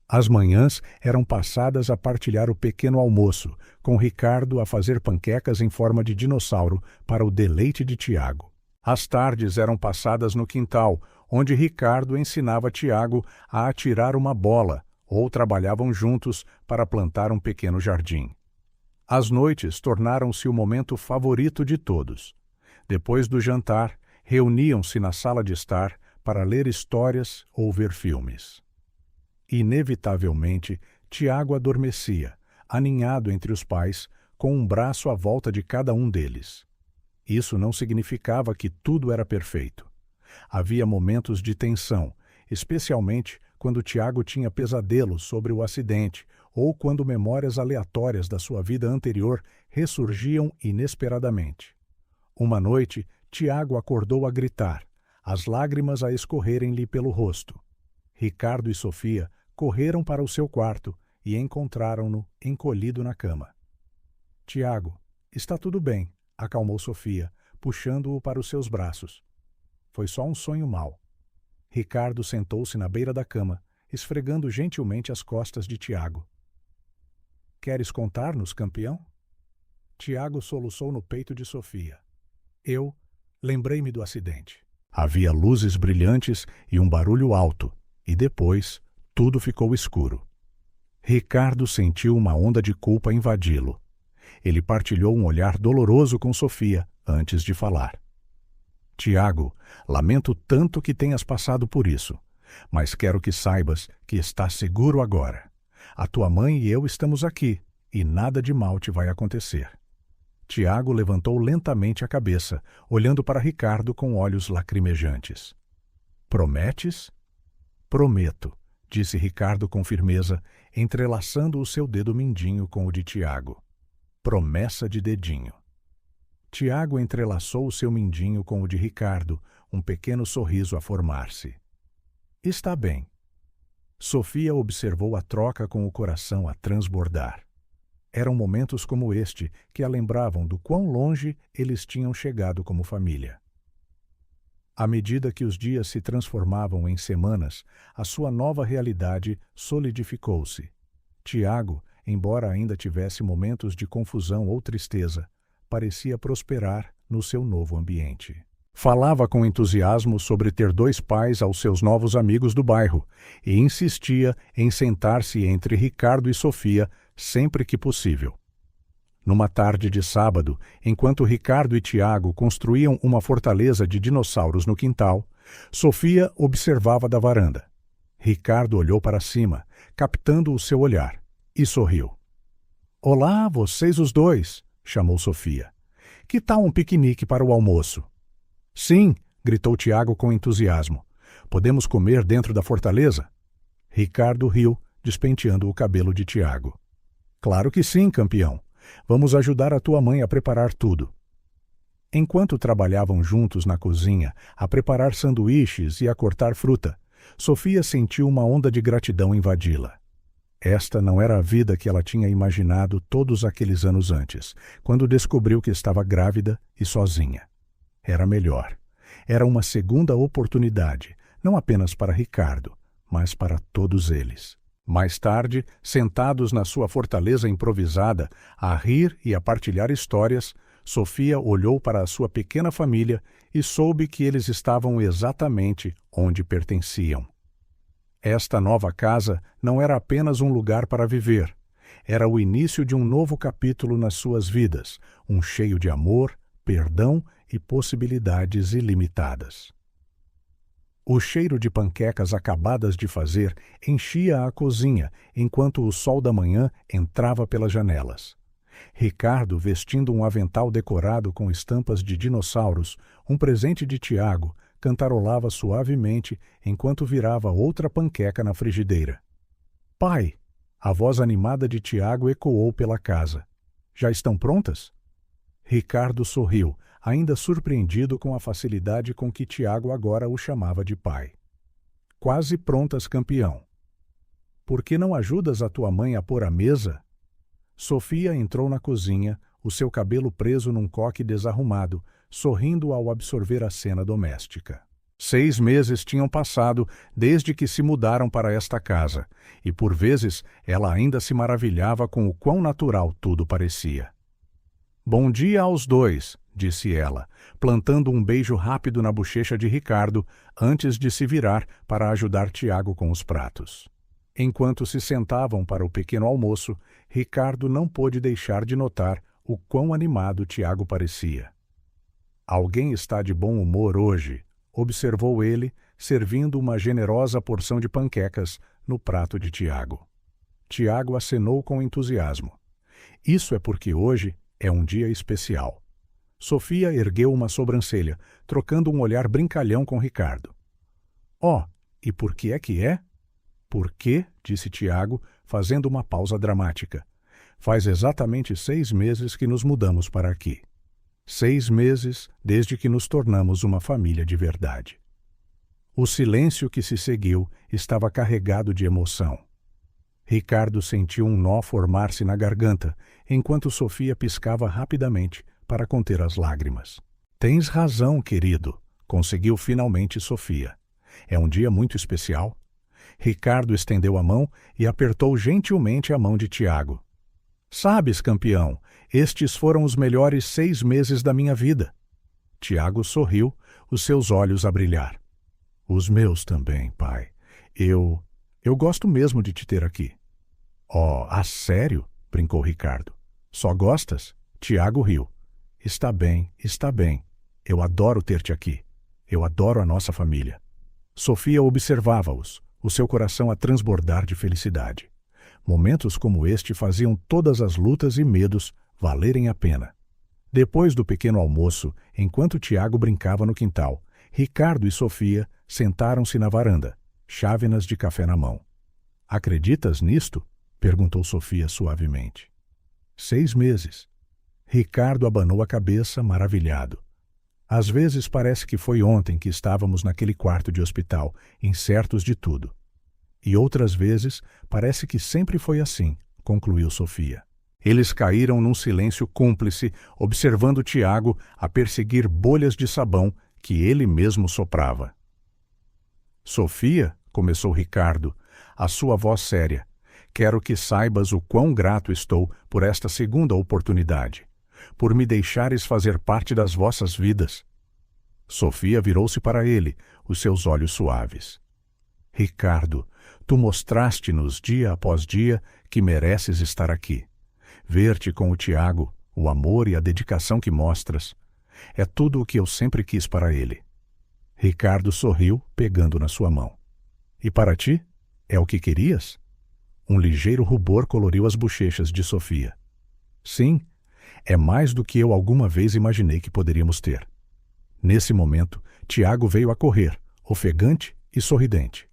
As manhãs eram passadas a partilhar o pequeno almoço, com Ricardo a fazer panquecas em forma de dinossauro para o deleite de Tiago. As tardes eram passadas no quintal, onde Ricardo ensinava Tiago a atirar uma bola, ou trabalhavam juntos para plantar um pequeno jardim. As noites tornaram-se o momento favorito de todos. Depois do jantar, reuniam-se na sala de estar para ler histórias ou ver filmes. Inevitavelmente, Tiago adormecia, aninhado entre os pais, com um braço à volta de cada um deles. Isso não significava que tudo era perfeito. Havia momentos de tensão, especialmente quando Tiago tinha pesadelos sobre o acidente ou quando memórias aleatórias da sua vida anterior ressurgiam inesperadamente. Uma noite, Tiago acordou a gritar, as lágrimas a escorrerem-lhe pelo rosto. Ricardo e Sofia correram para o seu quarto e encontraram-no encolhido na cama. — Tiago, está tudo bem, acalmou Sofia, puxando-o para os seus braços. Foi só um sonho mau. Ricardo sentou-se na beira da cama, esfregando gentilmente as costas de Tiago. — Queres contar-nos, campeão? Tiago soluçou no peito de Sofia. Eu lembrei-me do acidente. Havia luzes brilhantes e um barulho alto, e depois tudo ficou escuro. Ricardo sentiu uma onda de culpa invadi-lo. Ele partilhou um olhar doloroso com Sofia antes de falar. — Tiago, lamento tanto que tenhas passado por isso, mas quero que saibas que estás seguro agora. A tua mãe e eu estamos aqui, e nada de mal te vai acontecer. Tiago levantou lentamente a cabeça, olhando para Ricardo com olhos lacrimejantes. — Prometes? — Prometo, disse Ricardo com firmeza, entrelaçando o seu dedo mindinho com o de Tiago. Promessa de dedinho. Tiago entrelaçou o seu mindinho com o de Ricardo, um pequeno sorriso a formar-se. — Está bem. Sofia observou a troca com o coração a transbordar. Eram momentos como este que a lembravam do quão longe eles tinham chegado como família. À medida que os dias se transformavam em semanas, a sua nova realidade solidificou-se. Tiago, embora ainda tivesse momentos de confusão ou tristeza, parecia prosperar no seu novo ambiente. Falava com entusiasmo sobre ter 2 pais aos seus novos amigos do bairro e insistia em sentar-se entre Ricardo e Sofia sempre que possível. Numa tarde de sábado, enquanto Ricardo e Tiago construíam uma fortaleza de dinossauros no quintal, Sofia observava da varanda. Ricardo olhou para cima, captando o seu olhar, e sorriu. "Olá, vocês os 2", chamou Sofia. "Que tal um piquenique para o almoço?" "Sim", gritou Tiago com entusiasmo. "Podemos comer dentro da fortaleza?" Ricardo riu, despenteando o cabelo de Tiago. "Claro que sim, campeão. Vamos ajudar a tua mãe a preparar tudo." Enquanto trabalhavam juntos na cozinha, a preparar sanduíches e a cortar fruta, Sofia sentiu uma onda de gratidão invadi-la. Esta não era a vida que ela tinha imaginado todos aqueles anos antes, quando descobriu que estava grávida e sozinha. Era melhor. Era uma segunda oportunidade, não apenas para Ricardo, mas para todos eles. Mais tarde, sentados na sua fortaleza improvisada, a rir e a partilhar histórias, Sofia olhou para a sua pequena família e soube que eles estavam exatamente onde pertenciam. Esta nova casa não era apenas um lugar para viver. Era o início de um novo capítulo nas suas vidas, um cheio de amor, perdão e possibilidades ilimitadas. O cheiro de panquecas acabadas de fazer enchia a cozinha enquanto o sol da manhã entrava pelas janelas. Ricardo, vestindo um avental decorado com estampas de dinossauros, um presente de Tiago, cantarolava suavemente enquanto virava outra panqueca na frigideira. "Pai!" A voz animada de Tiago ecoou pela casa. "Já estão prontas?" Ricardo sorriu, ainda surpreendido com a facilidade com que Tiago agora o chamava de pai. "Quase prontas, campeão." "Por que não ajudas a tua mãe a pôr a mesa?" Sofia entrou na cozinha, o seu cabelo preso num coque desarrumado, sorrindo ao absorver a cena doméstica. 6 meses tinham passado desde que se mudaram para esta casa, e por vezes ela ainda se maravilhava com o quão natural tudo parecia. "Bom dia aos 2", disse ela, plantando um beijo rápido na bochecha de Ricardo antes de se virar para ajudar Tiago com os pratos. Enquanto se sentavam para o pequeno almoço, Ricardo não pôde deixar de notar o quão animado Tiago parecia. "Alguém está de bom humor hoje", observou ele, servindo uma generosa porção de panquecas no prato de Tiago. Tiago acenou com entusiasmo. "Isso é porque hoje é um dia especial." Sofia ergueu uma sobrancelha, trocando um olhar brincalhão com Ricardo. "Oh, e por que é que é?" "Por quê?", disse Tiago, fazendo uma pausa dramática. "Faz exatamente 6 meses que nos mudamos para aqui. 6 meses desde que nos tornamos uma família de verdade." O silêncio que se seguiu estava carregado de emoção. Ricardo sentiu um nó formar-se na garganta, enquanto Sofia piscava rapidamente para conter as lágrimas. "Tens razão, querido", conseguiu finalmente Sofia. "É um dia muito especial." Ricardo estendeu a mão e apertou gentilmente a mão de Tiago. "Sabes, campeão, estes foram os melhores 6 meses da minha vida." Tiago sorriu, os seus olhos a brilhar. "Os meus também, pai. Eu gosto mesmo de te ter aqui." "Oh, a sério?", brincou Ricardo. "Só gostas?" Tiago riu. Está bem. Eu adoro ter-te aqui. Eu adoro a nossa família." Sofia observava-os, o seu coração a transbordar de felicidade. Momentos como este faziam todas as lutas e medos valerem a pena. Depois do pequeno almoço, enquanto Tiago brincava no quintal, Ricardo e Sofia sentaram-se na varanda, chávenas de café na mão. "Acreditas nisto?", perguntou Sofia suavemente. 6 meses. Ricardo abanou a cabeça, maravilhado. "Às vezes parece que foi ontem que estávamos naquele quarto de hospital, incertos de tudo. E outras vezes parece que sempre foi assim", concluiu Sofia. Eles caíram num silêncio cúmplice, observando Tiago a perseguir bolhas de sabão que ele mesmo soprava. Sofia, começou Ricardo, a sua voz séria, quero que saibas o quão grato estou por esta segunda oportunidade, por me deixares fazer parte das vossas vidas. Sofia virou-se para ele, os seus olhos suaves. Ricardo, tu mostraste-nos dia após dia que mereces estar aqui. Ver-te com o Tiago, o amor e a dedicação que mostras, é tudo o que eu sempre quis para ele. Ricardo sorriu, pegando na sua mão. E para ti? É o que querias? Um ligeiro rubor coloriu as bochechas de Sofia. Sim, é mais do que eu alguma vez imaginei que poderíamos ter. Nesse momento, Tiago veio a correr, ofegante e sorridente.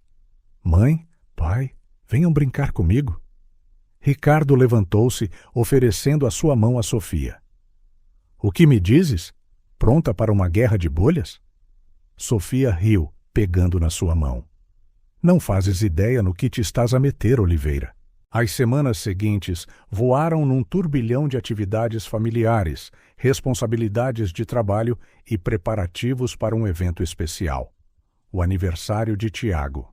Mãe, pai, venham brincar comigo. Ricardo levantou-se, oferecendo a sua mão a Sofia. O que me dizes? Pronta para uma guerra de bolhas? Sofia riu, pegando na sua mão. Não fazes ideia no que te estás a meter, Oliveira. As semanas seguintes voaram num turbilhão de atividades familiares, responsabilidades de trabalho e preparativos para um evento especial. O aniversário de Tiago.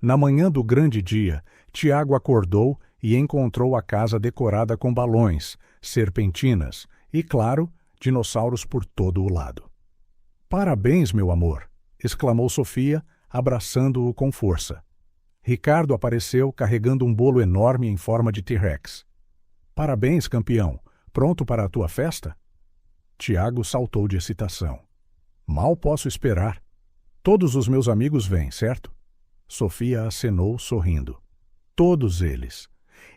Na manhã do grande dia, Tiago acordou e encontrou a casa decorada com balões, serpentinas e, claro, dinossauros por todo o lado. Parabéns, meu amor! Exclamou Sofia, abraçando-o com força. Ricardo apareceu carregando um bolo enorme em forma de T-Rex. Parabéns, campeão! Pronto para a tua festa? Tiago saltou de excitação. Mal posso esperar. Todos os meus amigos vêm, certo? Sofia acenou, sorrindo. Todos eles.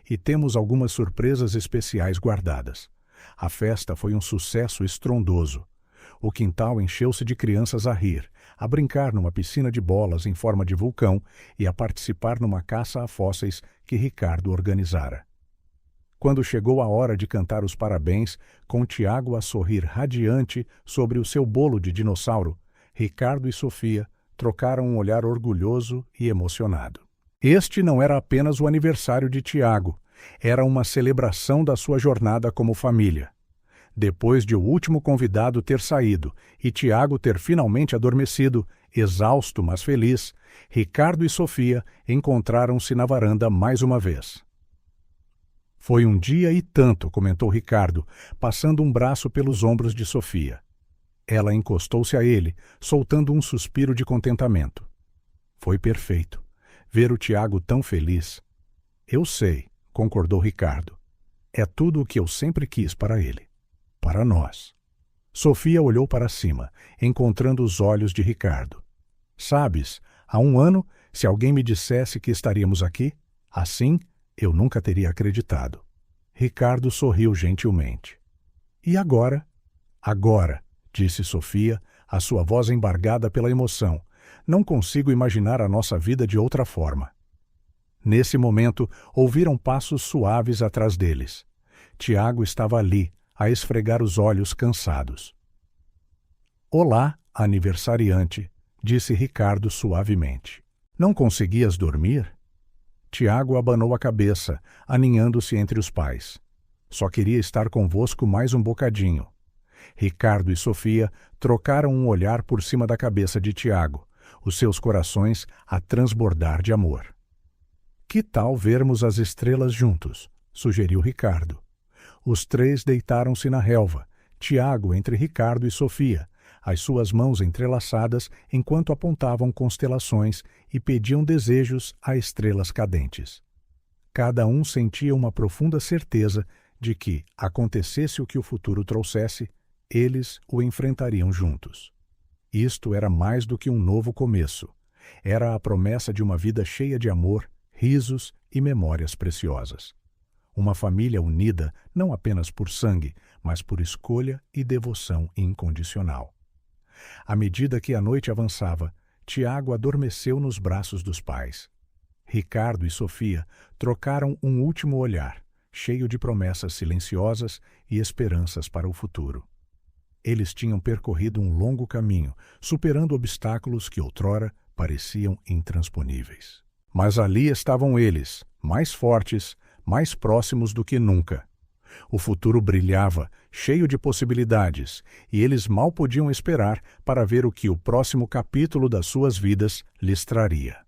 E temos algumas surpresas especiais guardadas. A festa foi um sucesso estrondoso. O quintal encheu-se de crianças a rir, a brincar numa piscina de bolas em forma de vulcão e a participar numa caça a fósseis que Ricardo organizara. Quando chegou a hora de cantar os parabéns, com Tiago a sorrir radiante sobre o seu bolo de dinossauro, Ricardo e Sofia trocaram um olhar orgulhoso e emocionado. Este não era apenas o aniversário de Tiago, era uma celebração da sua jornada como família. Depois de o último convidado ter saído e Tiago ter finalmente adormecido, exausto mas feliz, Ricardo e Sofia encontraram-se na varanda mais uma vez. Foi um dia e tanto, comentou Ricardo, passando um braço pelos ombros de Sofia. Ela encostou-se a ele, soltando um suspiro de contentamento. Foi perfeito. Ver o Tiago tão feliz. Eu sei, concordou Ricardo. É tudo o que eu sempre quis para ele. Para nós. Sofia olhou para cima, encontrando os olhos de Ricardo. Sabes, há um ano, se alguém me dissesse que estaríamos aqui, assim, eu nunca teria acreditado. Ricardo sorriu gentilmente. E agora? Agora, disse Sofia, a sua voz embargada pela emoção. Não consigo imaginar a nossa vida de outra forma. Nesse momento, ouviram passos suaves atrás deles. Tiago estava ali, a esfregar os olhos cansados. Olá, aniversariante, disse Ricardo suavemente. Não conseguias dormir? Tiago abanou a cabeça, aninhando-se entre os pais. Só queria estar convosco mais um bocadinho. Ricardo e Sofia trocaram um olhar por cima da cabeça de Tiago, os seus corações a transbordar de amor. Que tal vermos as estrelas juntos? Sugeriu Ricardo. Os três deitaram-se na relva, Tiago entre Ricardo e Sofia, as suas mãos entrelaçadas enquanto apontavam constelações e pediam desejos a estrelas cadentes. Cada um sentia uma profunda certeza de que, acontecesse o que o futuro trouxesse, eles o enfrentariam juntos. Isto era mais do que um novo começo. Era a promessa de uma vida cheia de amor, risos e memórias preciosas. Uma família unida não apenas por sangue, mas por escolha e devoção incondicional. À medida que a noite avançava, Tiago adormeceu nos braços dos pais. Ricardo e Sofia trocaram um último olhar, cheio de promessas silenciosas e esperanças para o futuro. Eles tinham percorrido um longo caminho, superando obstáculos que outrora pareciam intransponíveis. Mas ali estavam eles, mais fortes, mais próximos do que nunca. O futuro brilhava, cheio de possibilidades, e eles mal podiam esperar para ver o que o próximo capítulo das suas vidas lhes traria.